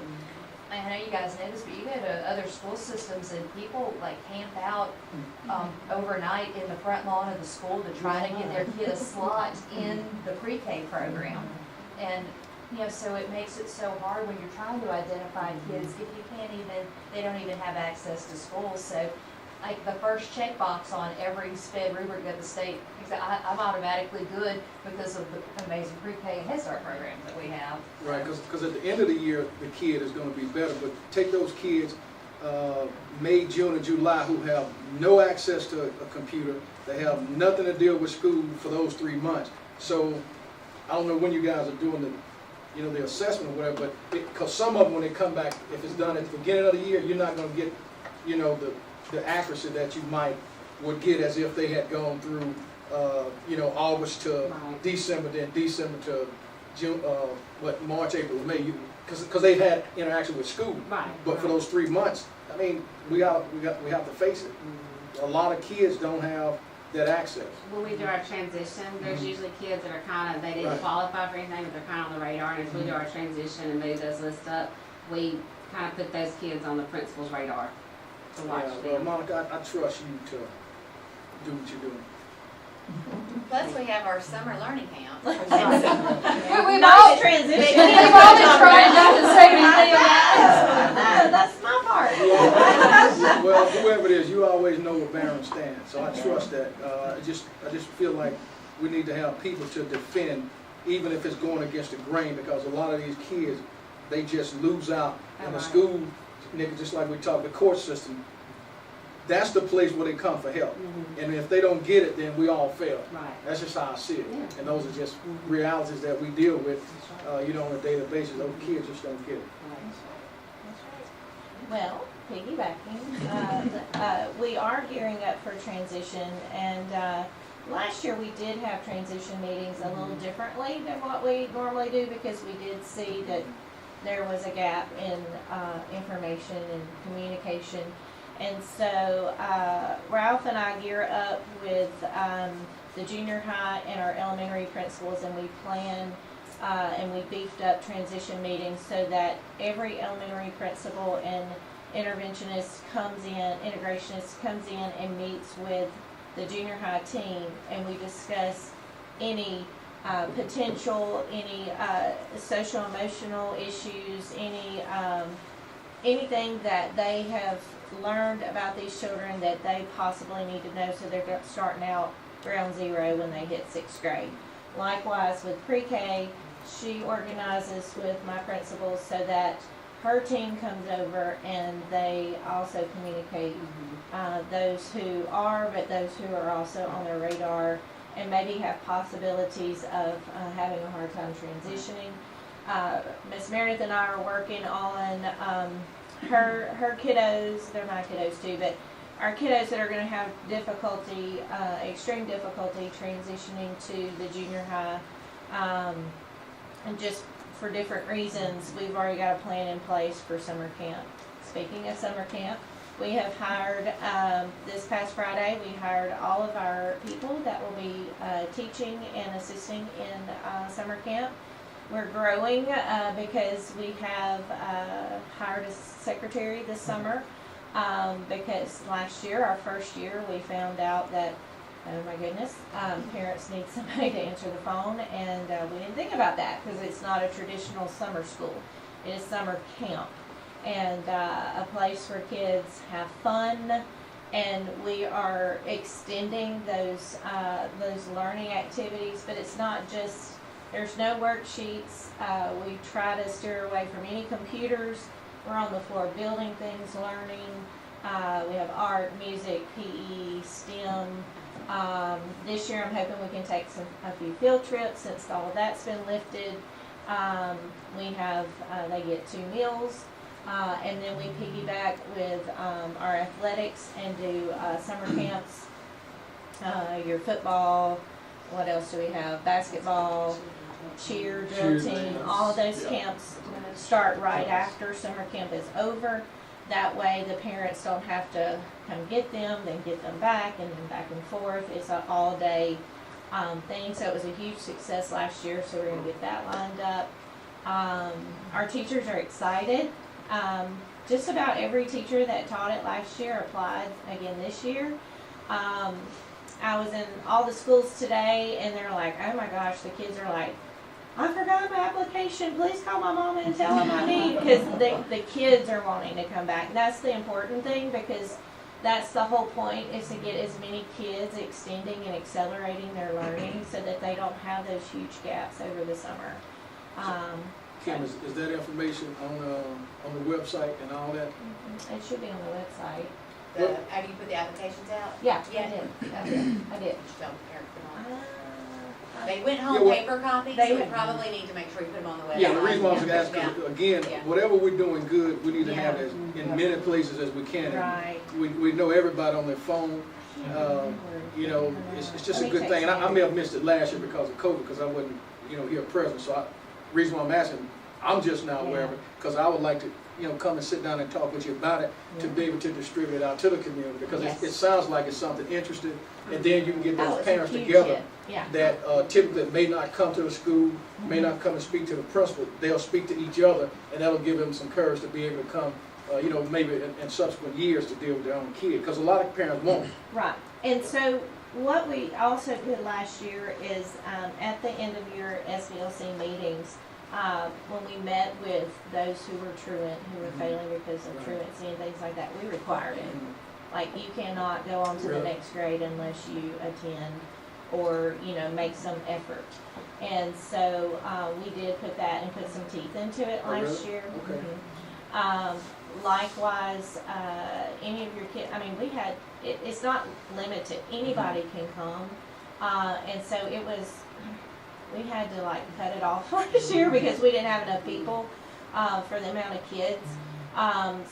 [SPEAKER 8] I know you guys know this, but you go to other school systems and people camp out overnight in the front lawn of the school to try to get their kid a slot in the pre-K program. And so it makes it so hard when you're trying to identify kids if they don't even have access to schools. So the first checkbox on every SPED rubric that the state, I'm automatically good because of the amazing pre-K and Head Start programs that we have.
[SPEAKER 10] Right, because at the end of the year, the kid is going to be better. But take those kids, May, June, and July, who have no access to a computer. They have nothing to deal with school for those 3 months. So I don't know when you guys are doing the assessment or whatever, but because some of them, when they come back, if it's done at the beginning of the year, you're not going to get, the accuracy that you would get as if they had gone through, August to December, then December to June, March, April, May. because they've had interaction with school.
[SPEAKER 12] Right.
[SPEAKER 10] But for those 3 months, I mean, we have to face it. A lot of kids don't have that access.
[SPEAKER 12] When we do our transition, there's usually kids that are kind of, they didn't
[SPEAKER 10] Right.
[SPEAKER 12] qualify for anything, but they're kind of on the radar. And as we do our transition and move those lists up, we kind of put those kids on the principal's radar to watch
[SPEAKER 10] Yeah, well,
[SPEAKER 12] them.
[SPEAKER 10] Monica, I trust you to do what you're doing.
[SPEAKER 4] Plus, we have our summer learning camp.
[SPEAKER 12] We've
[SPEAKER 3] Not transition.
[SPEAKER 12] We've all been trying not to say anything about
[SPEAKER 3] No, that's my part.
[SPEAKER 10] Well, whoever it is, you always know where Barron stands, so I trust that. I just feel like we need to have people to defend, even if it's going against the grain, because a lot of these kids, they just lose out in the
[SPEAKER 12] Right.
[SPEAKER 10] school, Nick, just like we talked, the court system. That's the place where they come for help, and if they don't get it, then we all fail.
[SPEAKER 12] Right.
[SPEAKER 10] That's just how I see it,
[SPEAKER 12] Yeah.
[SPEAKER 10] and those are just realities that we deal with, you know, on a daily basis. Those kids just don't get it.
[SPEAKER 3] Well, piggybacking, we are gearing up for transition, and last year we did have transition meetings a little differently than what we normally do, because we did see that there was a gap in information and communication. And so Ralph and I gear up with the junior high and our elementary principals, and we plan and we beefed up transition meetings so that every elementary principal and interventionist comes in, integrationist comes in and meets with the junior high team, and we discuss any potential, any social emotional issues, anything that they have learned about these children that they possibly need to know, so they're starting out ground zero when they hit 6th grade. Likewise with pre-K, she organizes with my principals so that her team comes over and they also communicate those who are, but those who are also on their radar and maybe have possibilities of having a hard time transitioning. Miss Meredith and I are working on her kiddos, they're my kiddos too, but our kiddos that are going to have difficulty, extreme difficulty transitioning to the junior high, and just for different reasons, we've already got a plan in place for summer camp. Speaking of summer camp, we have hired, this past Friday, we hired all of our people that will be teaching and assisting in summer camp. We're growing because we have hired a secretary this summer, because last year, our first year, we found out that, oh my goodness, parents need somebody to answer the phone, and we didn't think about that because it's not a traditional summer school. It is summer camp, and a place where kids have fun, and we are extending those learning activities, but it's not just, there's no worksheets. We try to steer away from any computers. We're on the floor building things, learning. We have art, music, PE, STEM. This year I'm hoping we can take a few field trips since all of that's been lifted. We have, they get 2 meals. And then we piggyback with our athletics and do summer camps, your football, what else do we have? Basketball, cheer, drill team, all of those camps start right after summer camp is over. That way the parents don't have to come get them, then get them back, and then back and forth. It's an all-day thing, so it was a huge success last year, so we're going to get that lined up. Our teachers are excited. Just about every teacher that taught it last year applied again this year. I was in all the schools today, and they're like, oh my gosh, the kids are like, I forgot my application, please call my mom and tell them I need, because the kids are wanting to come back. That's the important thing, because that's the whole point, is to get as many kids extending and accelerating their learning so that they don't have those huge gaps over the summer.
[SPEAKER 10] Kim, is that information on the website and all that?
[SPEAKER 3] It should be on the website.
[SPEAKER 4] Have you put the applications out?
[SPEAKER 3] Yeah,
[SPEAKER 4] Yeah.
[SPEAKER 3] I did.
[SPEAKER 4] Just don't care if they're on. They went home paper copies, so we probably need to make sure we put them on the website.
[SPEAKER 10] Yeah, the reason why I was asking,
[SPEAKER 4] Yeah.
[SPEAKER 10] again,
[SPEAKER 4] Yeah.
[SPEAKER 10] whatever we're doing good, we need to have
[SPEAKER 3] Yeah.
[SPEAKER 10] it in many places as we can.
[SPEAKER 3] Right.
[SPEAKER 10] We know everybody on their phone. You know, it's just a good thing. And I may have missed it last year because of COVID, because I wasn't, here present. So reason why I'm asking, I'm just now aware of it, because I would like to, you know, come and sit down and talk with you about it, to be able to distribute it out to the community, because
[SPEAKER 3] Yes.
[SPEAKER 10] it sounds like it's something interesting, and then you can get
[SPEAKER 3] Oh,
[SPEAKER 10] those
[SPEAKER 3] it's a
[SPEAKER 10] parents
[SPEAKER 3] huge
[SPEAKER 10] together
[SPEAKER 3] hit. Yeah.
[SPEAKER 10] that typically may not come to the school, may not come and speak to the principal, they'll speak to each other, and that'll give them some courage to be able to come, you know, maybe in subsequent years to deal with their own kid, because a lot of parents won't.
[SPEAKER 3] Right, and so what we also did last year is, at the end of your SBLC meetings, when we met with those who were truant, who were failing because of truancy and things like that, we required it. Like, you cannot go on to the
[SPEAKER 10] Really?
[SPEAKER 3] next grade unless you attend or, you know, make some effort. And so, we did put that and put some teeth into it
[SPEAKER 10] Oh,
[SPEAKER 3] last
[SPEAKER 10] really?
[SPEAKER 3] year.
[SPEAKER 10] Okay.
[SPEAKER 3] Likewise, any of your kids, I mean, we had, it's not limited, anybody can come. And so it was, we had to like cut it off last year because we didn't have enough people, for the amount of kids.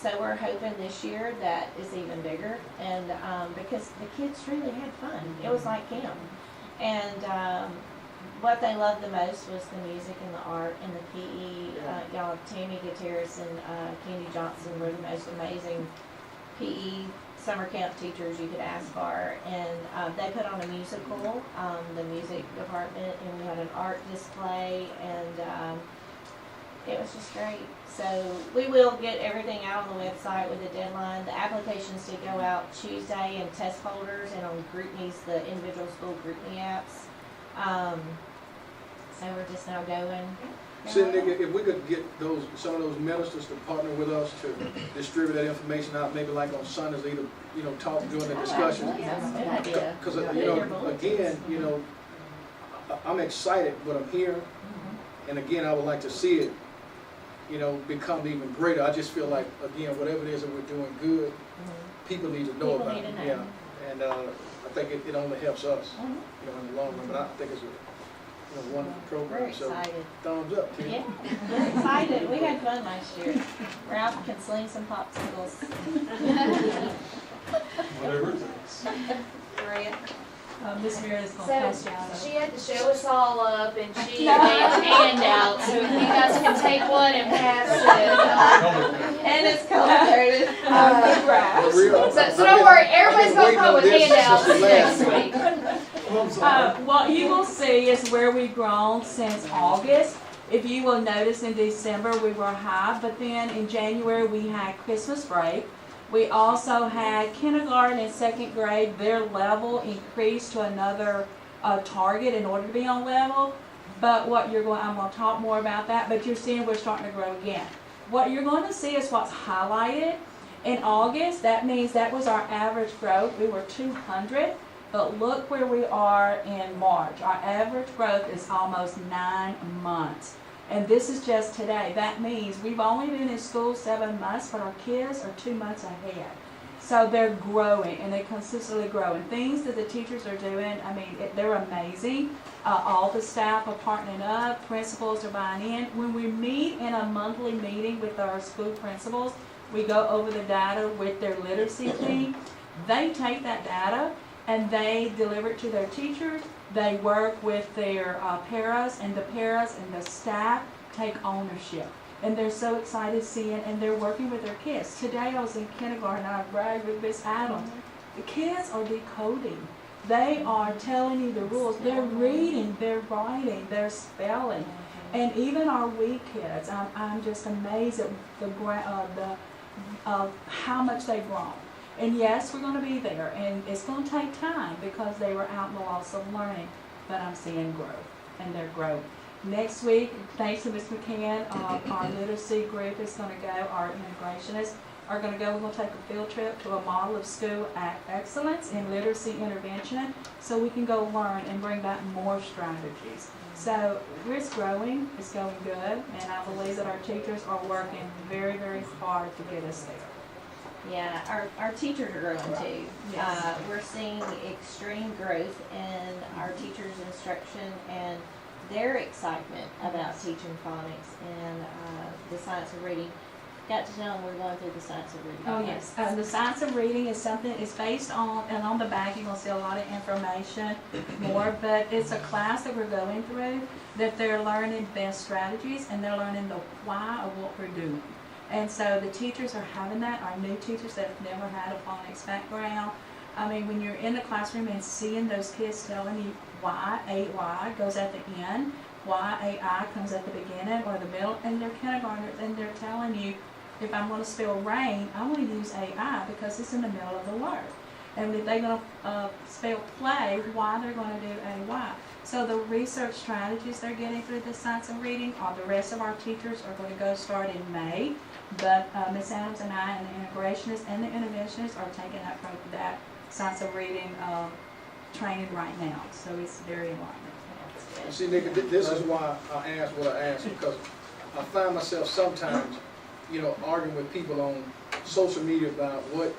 [SPEAKER 3] So we're hoping this year that is even bigger, and, because the kids really had fun. It was like camp. And, what they loved the most was the music and the art and the PE. Y'all, Tammy Gutierrez and Candy Johnson were the most amazing PE summer camp teachers you could ask for. And they put on a musical, the music department, and we had an art display, and it was just great. So we will get everything out on the website with a deadline. The applications did go out Tuesday in test folders and on GroupMe's, the individual school GroupMe apps. So we're just now going.
[SPEAKER 10] See, Nick, if we could get some of those ministers to partner with us to distribute that information out, maybe like on Sundays, either, you know, talk during the discussion.
[SPEAKER 3] That's a good idea.
[SPEAKER 10] Because, you know, again, you know, I'm excited what I'm hearing, and again, I would like to see it, you know, become even greater. I just feel like, again, whatever it is that we're doing good, people need to know
[SPEAKER 3] People
[SPEAKER 10] about
[SPEAKER 3] need
[SPEAKER 10] it.
[SPEAKER 3] to know.
[SPEAKER 10] Yeah, and I think it only helps us, you know, in the long run. But I think it's a wonderful program.
[SPEAKER 3] We're excited.
[SPEAKER 10] So thumbs up, Tim.
[SPEAKER 3] Yeah, we're excited. We had fun last year. Ralph can sling some popsicles.
[SPEAKER 9] Whatever it takes.
[SPEAKER 3] Maria?
[SPEAKER 8] Miss
[SPEAKER 6] Meredith's
[SPEAKER 8] gonna pass you out. She had to show us all up, and she made a handout, so if you guys can take one and pass it.
[SPEAKER 3] And it's color-coded.
[SPEAKER 8] So don't worry, everybody's gonna come with handouts next week.
[SPEAKER 14] What you will see is where we've grown since August. If you will notice, in December we were high, but then in January we had Christmas break. We also had kindergarten and second grade, their level increased to another target in order to be on level. But I'm going to talk more about that, but you're seeing we're starting to grow again. What you're going to see is what's highlighted in August. That means that was our average growth. We were 200. But look where we are in March. Our average growth is almost 9 months. And this is just today. That means we've only been in school 7 months, but our kids are 2 months ahead. So they're growing, and they consistently grow. And things that the teachers are doing, I mean, they're amazing. All the staff are partnering up. Principals are buying in. When we meet in a monthly meeting with our school principals, we go over the data with their literacy team. They take that data and they deliver it to their teachers. They work with their paras, and the paras and the staff take ownership. And they're so excited seeing, and they're working with their kids. Today I was in kindergarten, and I bragged with Miss Adams. The kids are decoding. They are telling you the rules. They're reading, they're writing, they're spelling. And even our weak kids, I'm just amazed at how much they've grown. And yes, we're going to be there, and it's going to take time because they were out in the loss of learning, but I'm seeing growth, and they're growing. Next week, thanks to Ms. McCann, our literacy group is going to go, our integrationists are going to go, we're going to take a field trip to a model of school excellence in literacy intervention so we can go learn and bring back more strategies. So we're growing, it's going good, and I believe that our teachers are working very, very hard to get us there.
[SPEAKER 3] Yeah, our teachers are growing too.
[SPEAKER 14] Yes.
[SPEAKER 3] We're seeing extreme growth in our teachers' instruction and their excitement about teaching phonics and the science of reading. got to tell them we're going through the science of reading.
[SPEAKER 14] Oh, yes. The science of reading is something, it's based on, and on the back you're gonna see a lot of information more, but it's a class that we're going through, that they're learning best strategies, and they're learning the why of what we're doing. And so the teachers are having that, our new teachers that have never had a phonics background. I mean, when you're in the classroom and seeing those kids telling you why, A-Y goes at the end, why, A-I comes at the beginning or the middle, and they're kindergartners, and they're telling you, if I'm gonna spell rain, I'm gonna use A-I because it's in the middle of the word. And if they're gonna spell play, why they're gonna do A-Y. So the research strategies they're getting through the science of reading, the rest of our teachers are gonna go start in May. But Ms. Adams and I and the integrationists and the interventionists are taking that science of reading training right now. So it's very enlightening.
[SPEAKER 10] See, Nick, this is why I asked what I asked, because I find myself sometimes, you know, arguing with people on social media about what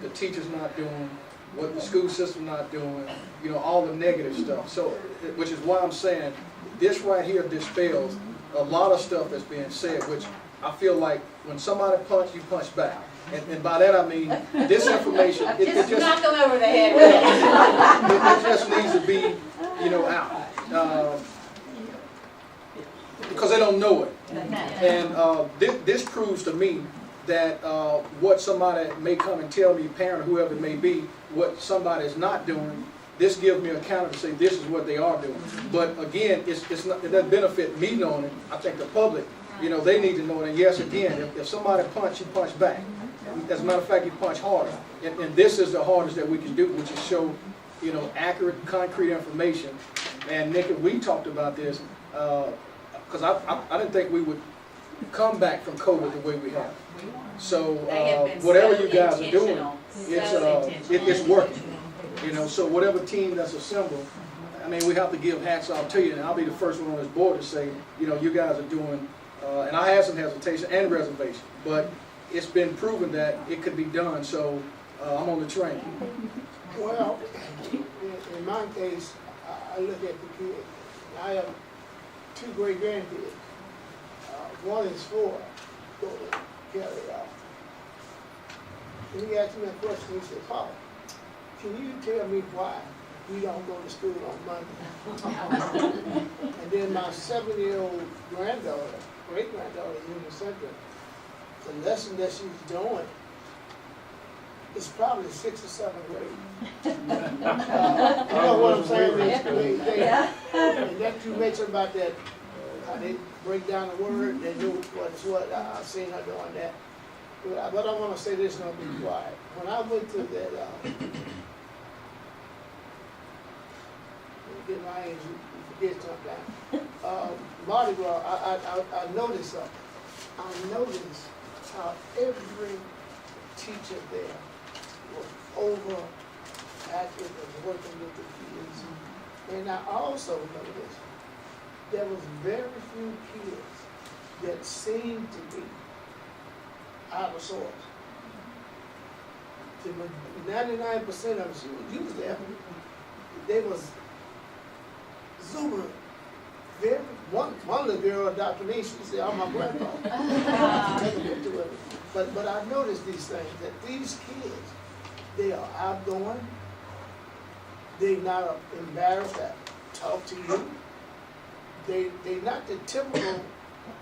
[SPEAKER 10] the teacher's not doing, what the school system not doing, you know, all the negative stuff. So, which is why I'm saying this right here dispels a lot of stuff that's being said, which I feel like when somebody punch, you punch back. And by that I mean, this information, it
[SPEAKER 4] Just
[SPEAKER 10] just,
[SPEAKER 4] knock them over the head with it.
[SPEAKER 10] it just needs to be, you know, out. Because they don't know it. And this proves to me that what somebody may come and tell me, parent or whoever it may be, what somebody is not doing, this gives me a counter to say this is what they are doing. But again, it's not, it doesn't benefit me knowing it. I think the public, you know, they need to know it. And yes, again, if somebody punch, you punch back. As a matter of fact, you punch harder. And this is the hardest that we can do, which is show, you know, accurate, concrete information. And Nick, we talked about this, because I didn't think we would come back from COVID the way we have. So whatever you guys are doing, it's working. You know, so whatever team that's assembled, I mean, we have to give hats off to you, and I'll be the first one on this board to say, you know, you guys are doing, and I had some hesitation and reservation, but it's been proven that it could be done, so I'm on the train.
[SPEAKER 2] Well, in my case, I look at the kids. I have 2 great grandkids. One is 4, go to Kelly. And he asked me a question. He said, "Papa, can you tell me why we don't go to school on Monday?" And then my 7-year-old granddaughter, great-granddaughter, Union Central, the lesson that she's doing is probably 6th or 7th grade. You know what I'm saying? And that you mentioned about that, how they break down the word, they know what's what. I've seen her doing that. But I want to say this and I'll be quiet. When I went to that, get my age, you forget sometimes. Mardi Gras, I noticed something. I noticed how every teacher there was over active and working with the kids. And I also noticed there was very few kids that seemed to be out of sorts. 99% of them, you was there, they was exuberant. One little girl, Dr. Nee, she said, "I'm my grandpa." Take a picture of it. But I noticed these things, that these kids, they are outgoing, they're not embarrassed to talk to you. They're not the typical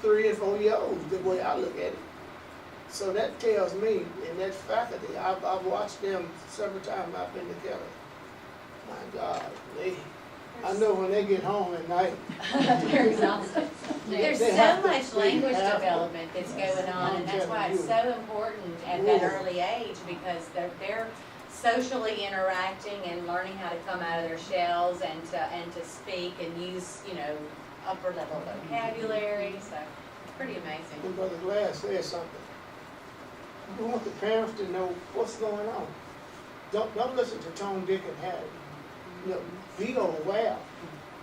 [SPEAKER 2] 3 and 4 year olds, the way I look at it. So that tells me, and that faculty, I've watched them several times I've been to Kelly. My God, I know when they get home at night.
[SPEAKER 4] They're exhausted. There's so much language development that's going on, and that's why it's so important at that early age, because they're socially interacting and learning how to come out of their shells and to speak and use, you know, upper level vocabulary. So it's pretty amazing.
[SPEAKER 2] And Brother Glass said something. You want the parents to know what's going on. Don't listen to Tone, Dick, and Harry. You know, be aware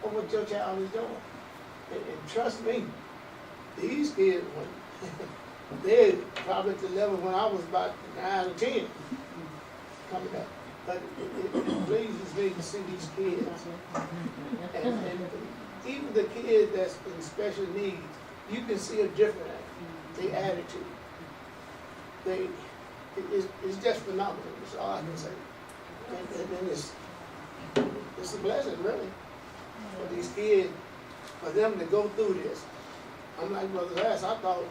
[SPEAKER 2] of what your child is doing. And trust me, these kids, they're probably at the level when I was about 9 or 10 coming up. But it pleases me to see these kids. And even the kid that's in special needs, you can see a difference in their attitude. it's just phenomenal, that's all I can say. And it's a blessing, really, for these kids, for them to go through this. I'm like Brother Harris, I thought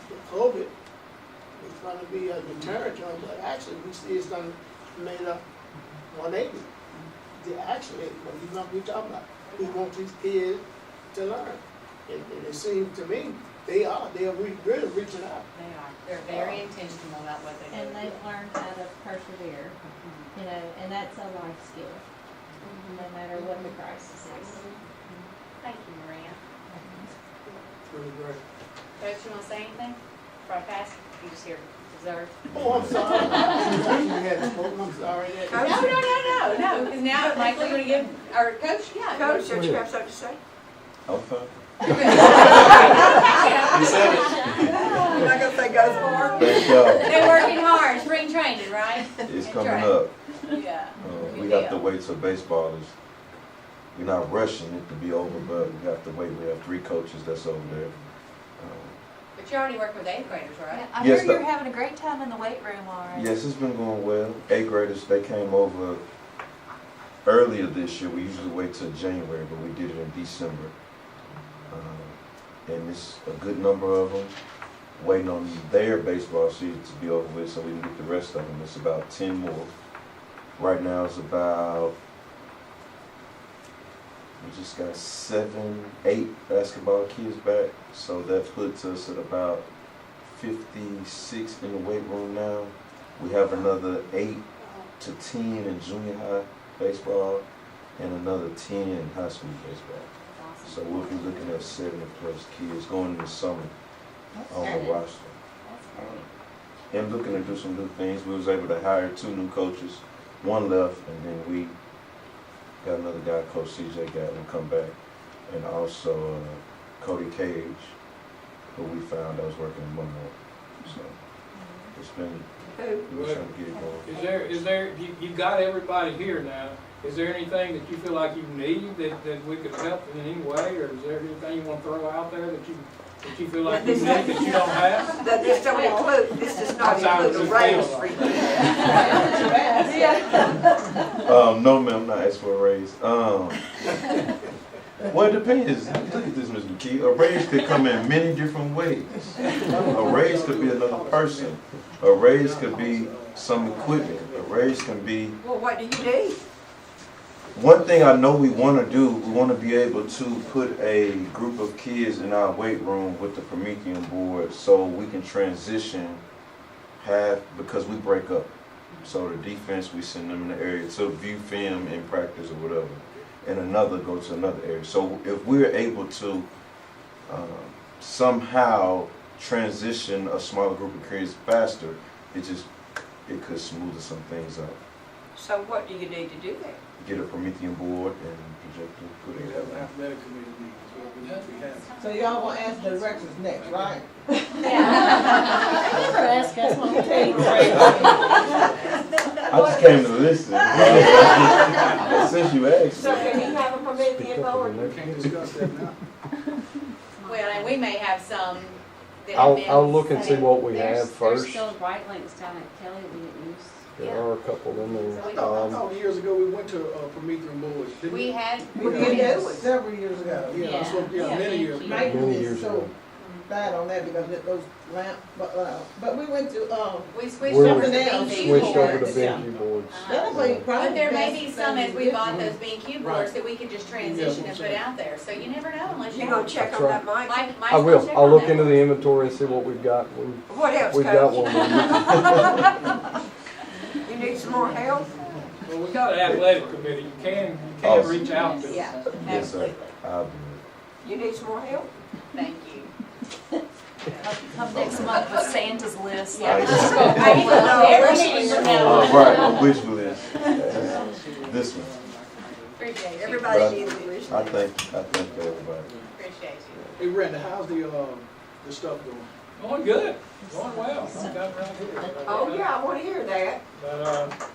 [SPEAKER 2] the COVID was gonna be a deterrent to them, but actually, we see it's gonna made up 180. Actually, what we talking about, we want these kids to learn. And it seems to me, they're really reaching out.
[SPEAKER 4] They are. They're very intentional about what they do.
[SPEAKER 3] And they've learned how to persevere, you know, and that's a life skill, no matter what the crisis is.
[SPEAKER 4] Thank you, Maria.
[SPEAKER 2] It's really great.
[SPEAKER 4] Coach, you want to say anything? Before I pass, you just here observe.
[SPEAKER 2] Oh, I'm sorry. You had spoken, I'm sorry.
[SPEAKER 4] No, because now Michael, you want to give, our coach, yeah.
[SPEAKER 11] Coach, don't you have something to say?
[SPEAKER 7] Okay.
[SPEAKER 11] You're not gonna say go far?
[SPEAKER 15] Thank y'all.
[SPEAKER 4] They're working hard, spring training, right?
[SPEAKER 15] It's
[SPEAKER 4] That's
[SPEAKER 15] coming
[SPEAKER 4] right.
[SPEAKER 15] up.
[SPEAKER 4] Yeah.
[SPEAKER 15] We have to wait till baseball is, we're not rushing it to be over, but we have to wait. We have 3 coaches that's over there.
[SPEAKER 4] But you're already working with 8th graders, right?
[SPEAKER 8] I
[SPEAKER 15] Yes,
[SPEAKER 8] heard you're having a great time in the weight room already.
[SPEAKER 15] Yes, it's been going well. 8th graders, they came over earlier this year. We usually wait till January, but we did it in December. And it's a good number of them waiting on their baseball season to be over with so we can get the rest of them. It's about 10 more. Right now it's about, we just got 7, 8 basketball kids back. So that puts us at about 56 in the weight room now. We have another 8 to 10 in junior high baseball and another 10 in high school baseball. So we'll be looking at 70+ kids going in the summer on the roster. And looking to do some new things. We was able to hire 2 new coaches. 1 left, and then we got another guy, Coach CJ Gatlin, come back. And also Cody Cage, who we found that was working in Monroe. So it's been, we're trying to get it going.
[SPEAKER 1] Is there, you got everybody here now. Is there anything that you feel like you need that we could help in any way, or is there anything you want to throw out there that you feel like you need that you don't have?
[SPEAKER 11] That this don't include, this does not include a raise for you.
[SPEAKER 15] No, ma'am, not asking for a raise. Well, it depends. Look at this, Ms. McKee. A raise could come in many different ways. A raise could be another person. A raise could be some equipment. A raise can be.
[SPEAKER 11] Well, what do you need?
[SPEAKER 15] One thing I know we want to do, we want to be able to put a group of kids in our weight room with the Promethean board so we can transition because we break up. So the defense, we send them in the area to view film in practice or whatever, and another go to another area. So if we're able to somehow transition a smaller group of kids faster, it could smoothen some things out.
[SPEAKER 11] So what do you need to do that?
[SPEAKER 15] Get a Promethean board and projector, put
[SPEAKER 10] We
[SPEAKER 15] it
[SPEAKER 10] have an
[SPEAKER 15] together.
[SPEAKER 10] athletic committee meeting, so we have.
[SPEAKER 16] So y'all gonna ask the directors next, right?
[SPEAKER 3] Never ask us what we think.
[SPEAKER 15] I just came to listen. Since you asked.
[SPEAKER 11] So can you have a Promethean board?
[SPEAKER 10] We can't discuss that now.
[SPEAKER 4] Well, and we may have some that have been.
[SPEAKER 17] I'll look and see what we have
[SPEAKER 12] There's
[SPEAKER 17] first.
[SPEAKER 12] still right links down at Kelly we didn't use.
[SPEAKER 17] There are a couple in there.
[SPEAKER 10] I thought years ago we went to Promethean boards, didn't
[SPEAKER 4] We had.
[SPEAKER 16] We did it several years ago.
[SPEAKER 10] Yeah, that's what, many years ago.
[SPEAKER 16] Mike
[SPEAKER 17] Many
[SPEAKER 16] is
[SPEAKER 17] years
[SPEAKER 16] so
[SPEAKER 17] ago.
[SPEAKER 16] bad on that because it goes lamp, but we went to,
[SPEAKER 4] We switched
[SPEAKER 17] We're
[SPEAKER 4] over to
[SPEAKER 16] Something else.
[SPEAKER 4] BQ
[SPEAKER 17] Switched over to
[SPEAKER 4] boards.
[SPEAKER 17] BenQ boards.
[SPEAKER 16] probably
[SPEAKER 4] But there may
[SPEAKER 16] best
[SPEAKER 4] be some
[SPEAKER 16] thing
[SPEAKER 4] as we
[SPEAKER 16] to
[SPEAKER 4] bought
[SPEAKER 16] do.
[SPEAKER 4] those B&Q boards that we could just transition and put out there. So you never know unless you.
[SPEAKER 11] You gonna check
[SPEAKER 17] That's
[SPEAKER 11] on that, Mike?
[SPEAKER 4] Mike's
[SPEAKER 17] I
[SPEAKER 4] gonna
[SPEAKER 17] will.
[SPEAKER 4] check
[SPEAKER 17] I'll
[SPEAKER 4] on
[SPEAKER 17] look
[SPEAKER 4] that.
[SPEAKER 17] into the inventory and see what we've got.
[SPEAKER 11] What else,
[SPEAKER 17] We've got
[SPEAKER 11] Coach?
[SPEAKER 17] one.
[SPEAKER 11] You need some more help?
[SPEAKER 1] Well, we got an athletic committee. You can
[SPEAKER 15] Awesome.
[SPEAKER 1] reach out to us.
[SPEAKER 4] Yeah,
[SPEAKER 15] Yes, sir.
[SPEAKER 4] absolutely.
[SPEAKER 15] I'll do it.
[SPEAKER 11] You need some more help?
[SPEAKER 4] Thank you.
[SPEAKER 8] Come next month with Santa's list.
[SPEAKER 15] Yeah.
[SPEAKER 4] Every meeting from now on.
[SPEAKER 15] Right, a wish list. This one.
[SPEAKER 4] Appreciate you.
[SPEAKER 11] Everybody
[SPEAKER 15] But
[SPEAKER 11] needs a wish
[SPEAKER 15] I
[SPEAKER 11] list.
[SPEAKER 15] think everybody.
[SPEAKER 4] Appreciate you.
[SPEAKER 10] Hey, Brenda, how's the stuff going?
[SPEAKER 1] Going good, going well. I got right here.
[SPEAKER 11] Oh, yeah, I wanna hear that.
[SPEAKER 1] But,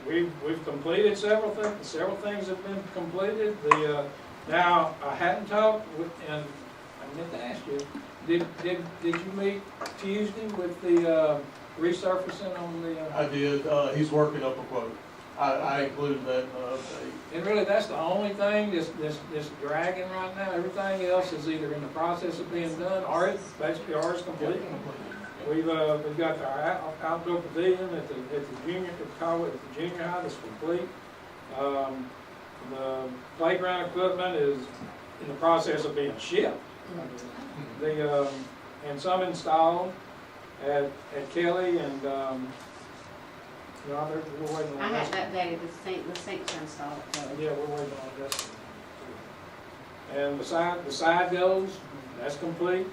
[SPEAKER 1] we've completed several things have been completed. Now, I hadn't talked with, and I meant to ask you, did you meet Tuesday with the resurfacing on the,
[SPEAKER 9] I did, he's working up a quote. I included that in the update.
[SPEAKER 1] and really, that's the only thing that's dragging right now. Everything else is either in the process of being done, or it's basically, or it's complete. We've got our outdoor pavilion at the junior high that's complete. The playground equipment is in the process of being shipped. And some installed at Kelly and, we're waiting
[SPEAKER 12] I
[SPEAKER 1] on
[SPEAKER 12] hadn't
[SPEAKER 1] that.
[SPEAKER 12] updated the sinks are installed, so.
[SPEAKER 1] Yeah, we're waiting on this. And the side goes, that's complete.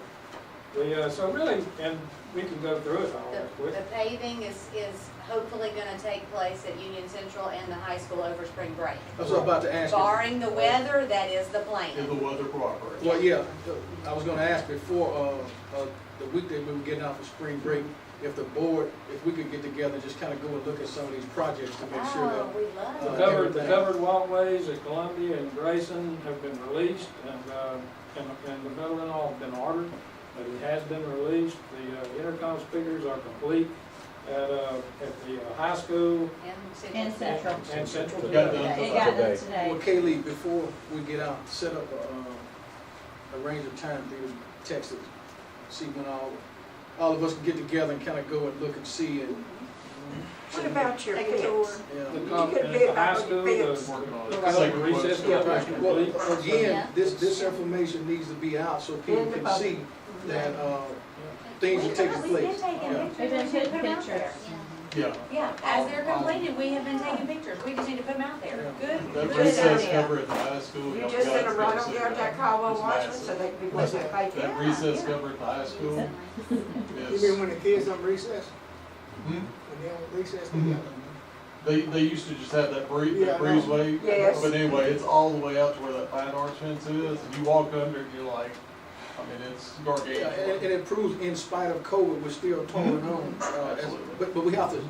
[SPEAKER 1] So really, and we can go through it all right quick.
[SPEAKER 4] The paving is hopefully gonna take place at Union Central and the high school over spring break.
[SPEAKER 10] That's what I was about to ask you.
[SPEAKER 4] Barring the weather, that is the
[SPEAKER 9] If
[SPEAKER 4] plan.
[SPEAKER 9] the weather cooperates.
[SPEAKER 10] Well, yeah, I was gonna ask before, the week that we were getting out for spring break, if the board, if we could get together, just kinda go and look at some of these projects to make sure
[SPEAKER 4] Oh,
[SPEAKER 10] that.
[SPEAKER 4] we love
[SPEAKER 1] The
[SPEAKER 4] it.
[SPEAKER 10] everything-
[SPEAKER 1] covered walkways at Columbia and Grayson have been released, and the building all been ordered, but it has been released. The intercom speakers are complete at the high school
[SPEAKER 4] And Central.
[SPEAKER 1] and Central
[SPEAKER 9] It got
[SPEAKER 1] today.
[SPEAKER 9] done
[SPEAKER 14] It got done
[SPEAKER 17] Today.
[SPEAKER 14] today.
[SPEAKER 10] Well, Kaylee, before we get out, set up a range of time for you to text us, see when all of us can get together and kinda go and look and see and.
[SPEAKER 11] What about your
[SPEAKER 5] Take a
[SPEAKER 11] kids?
[SPEAKER 5] tour.
[SPEAKER 10] Yeah.
[SPEAKER 1] The
[SPEAKER 11] You
[SPEAKER 1] com-
[SPEAKER 11] could
[SPEAKER 1] at
[SPEAKER 11] be
[SPEAKER 1] the
[SPEAKER 11] about
[SPEAKER 1] high
[SPEAKER 11] with
[SPEAKER 1] school,
[SPEAKER 11] your
[SPEAKER 1] the
[SPEAKER 11] kids.
[SPEAKER 9] Working on
[SPEAKER 1] the
[SPEAKER 9] it. Second
[SPEAKER 1] recess
[SPEAKER 9] question.
[SPEAKER 1] is complete.
[SPEAKER 10] Well, again, this information needs to be out so people
[SPEAKER 11] In the
[SPEAKER 10] can
[SPEAKER 11] public.
[SPEAKER 10] see that, things are taking
[SPEAKER 4] We've been
[SPEAKER 10] place.
[SPEAKER 4] taking
[SPEAKER 10] Yeah.
[SPEAKER 4] pictures.
[SPEAKER 14] We've been
[SPEAKER 4] We should
[SPEAKER 14] taking
[SPEAKER 4] put 'em out there.
[SPEAKER 14] pictures.
[SPEAKER 9] Yeah.
[SPEAKER 4] Yeah, as they're completed, we have been taking pictures. We just need to put them out there. Good,
[SPEAKER 9] That
[SPEAKER 4] good
[SPEAKER 9] recess
[SPEAKER 4] idea.
[SPEAKER 9] cover at the high school.
[SPEAKER 11] You
[SPEAKER 9] y'all
[SPEAKER 11] just
[SPEAKER 9] forgot
[SPEAKER 11] gonna
[SPEAKER 9] to
[SPEAKER 11] run
[SPEAKER 9] fix
[SPEAKER 11] over
[SPEAKER 9] it.
[SPEAKER 11] there to that Caldwell
[SPEAKER 9] It's
[SPEAKER 11] Watchman
[SPEAKER 9] massive.
[SPEAKER 11] so they can be with their faith.
[SPEAKER 9] That recess cover at the high school
[SPEAKER 2] You
[SPEAKER 9] is,
[SPEAKER 2] mean when the kids on recess,
[SPEAKER 9] Hmm?
[SPEAKER 2] when they're on recess
[SPEAKER 9] Mhm.
[SPEAKER 2] together?
[SPEAKER 9] They used to just have that
[SPEAKER 2] Yeah, I know.
[SPEAKER 9] breezeway.
[SPEAKER 11] Yes.
[SPEAKER 9] But anyway, it's all the way out to where that pine arch fence is, and you walk under it, you're like, I mean, it's
[SPEAKER 10] Yeah,
[SPEAKER 9] gargantuan.
[SPEAKER 10] and it proves in spite of COVID, we're still toiling on.
[SPEAKER 9] Absolutely.
[SPEAKER 10] But we have to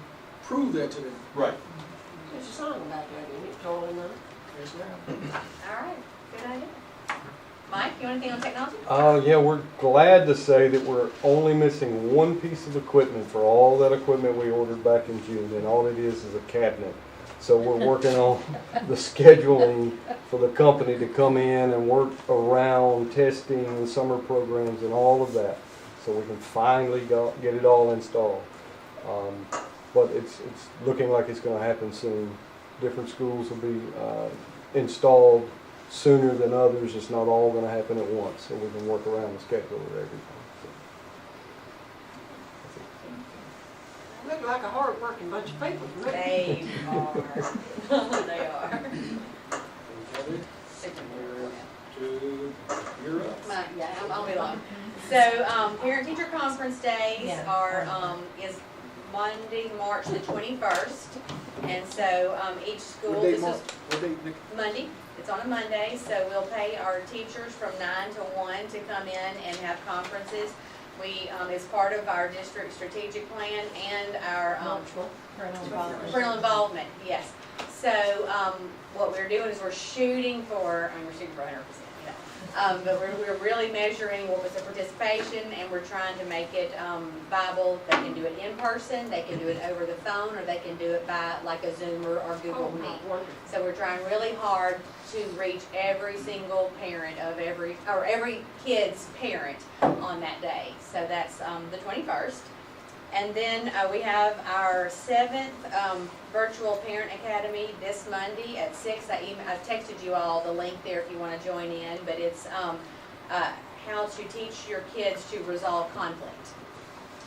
[SPEAKER 10] prove that to them.
[SPEAKER 9] Right.
[SPEAKER 11] There's a song about that, and it's totally not.
[SPEAKER 10] Yes, ma'am.
[SPEAKER 4] All right, good idea. Mike, you want anything on technology?
[SPEAKER 17] Yeah, we're glad to say that we're only missing one piece of equipment for all that equipment we ordered back in June, and all it is a cabinet. So we're working on the scheduling for the company to come in and work around testing and summer programs and all of that, so we can finally get it all installed. But it's looking like it's going to happen soon. Different schools will be installed sooner than others. It's not all going to happen at once, so we can work around the schedule and everything.
[SPEAKER 11] Look like a hard-working bunch of people to me.
[SPEAKER 4] They are. They are.
[SPEAKER 1] You're up.
[SPEAKER 4] Yeah, I'll be long. So, parent-teacher conference days are, is Monday, March the 21st. And so, each school,
[SPEAKER 10] What date,
[SPEAKER 4] this
[SPEAKER 10] Mark?
[SPEAKER 4] is
[SPEAKER 10] What date, Nick?
[SPEAKER 4] Monday, it's on a Monday, so we'll pay our teachers from 9 to 1 to come in and have conferences. We, as part of our district strategic plan and our, parental involvement, yes. So, what we're doing is we're shooting for, we're shooting for 100%, you know. But we're really measuring what was the participation, and we're trying to make it, viable. They can do it in person, they can do it over the phone, or they can do it by like a Zoom or Google Meet. So we're trying really hard to reach every single parent of every kid's parent on that day. So that's, the 21st. And then we have our 7th virtual parent academy this Monday at 6. I've texted you all the link there if you want to join in, but it's how to teach your kids to resolve conflict.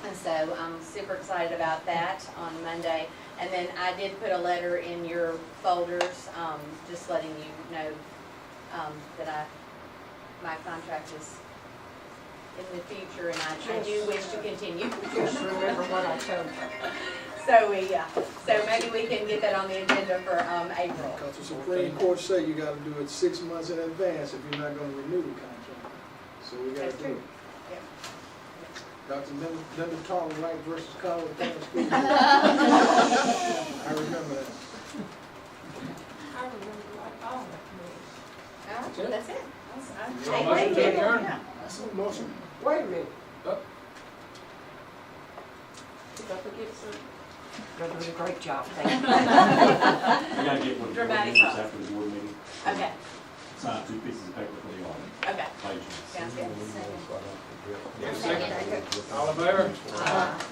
[SPEAKER 4] And so I'm super excited about that on Monday. And then I did put a letter in your folders, just letting you know that my contract is in the future, and I do wish to continue.
[SPEAKER 11] Just remember what I told you.
[SPEAKER 4] So maybe we can get that on the agenda for April.
[SPEAKER 10] Because the Supreme Court say you gotta do it 6 months in advance if you're not gonna renew the contract. So we gotta
[SPEAKER 4] That's
[SPEAKER 10] do
[SPEAKER 4] true.
[SPEAKER 10] it.
[SPEAKER 4] Yeah.
[SPEAKER 10] Dr. Linda Tarver Wright versus College County School. I remember that.
[SPEAKER 11] I remember like all that.
[SPEAKER 4] All right, that's it.
[SPEAKER 1] You want a motion to adjourn?
[SPEAKER 2] That's a motion.
[SPEAKER 11] Wait a minute. up against it. You're doing a great job, thank you.
[SPEAKER 7] We gotta get with the board
[SPEAKER 4] Dramatic
[SPEAKER 7] members
[SPEAKER 4] pause.
[SPEAKER 7] after the board meeting.
[SPEAKER 4] Okay,
[SPEAKER 7] Sign 2 pieces of paper for the audit.
[SPEAKER 4] okay,
[SPEAKER 7] Plagiarism.
[SPEAKER 4] sounds good.
[SPEAKER 1] Second. All in favor?
[SPEAKER 4] Aye.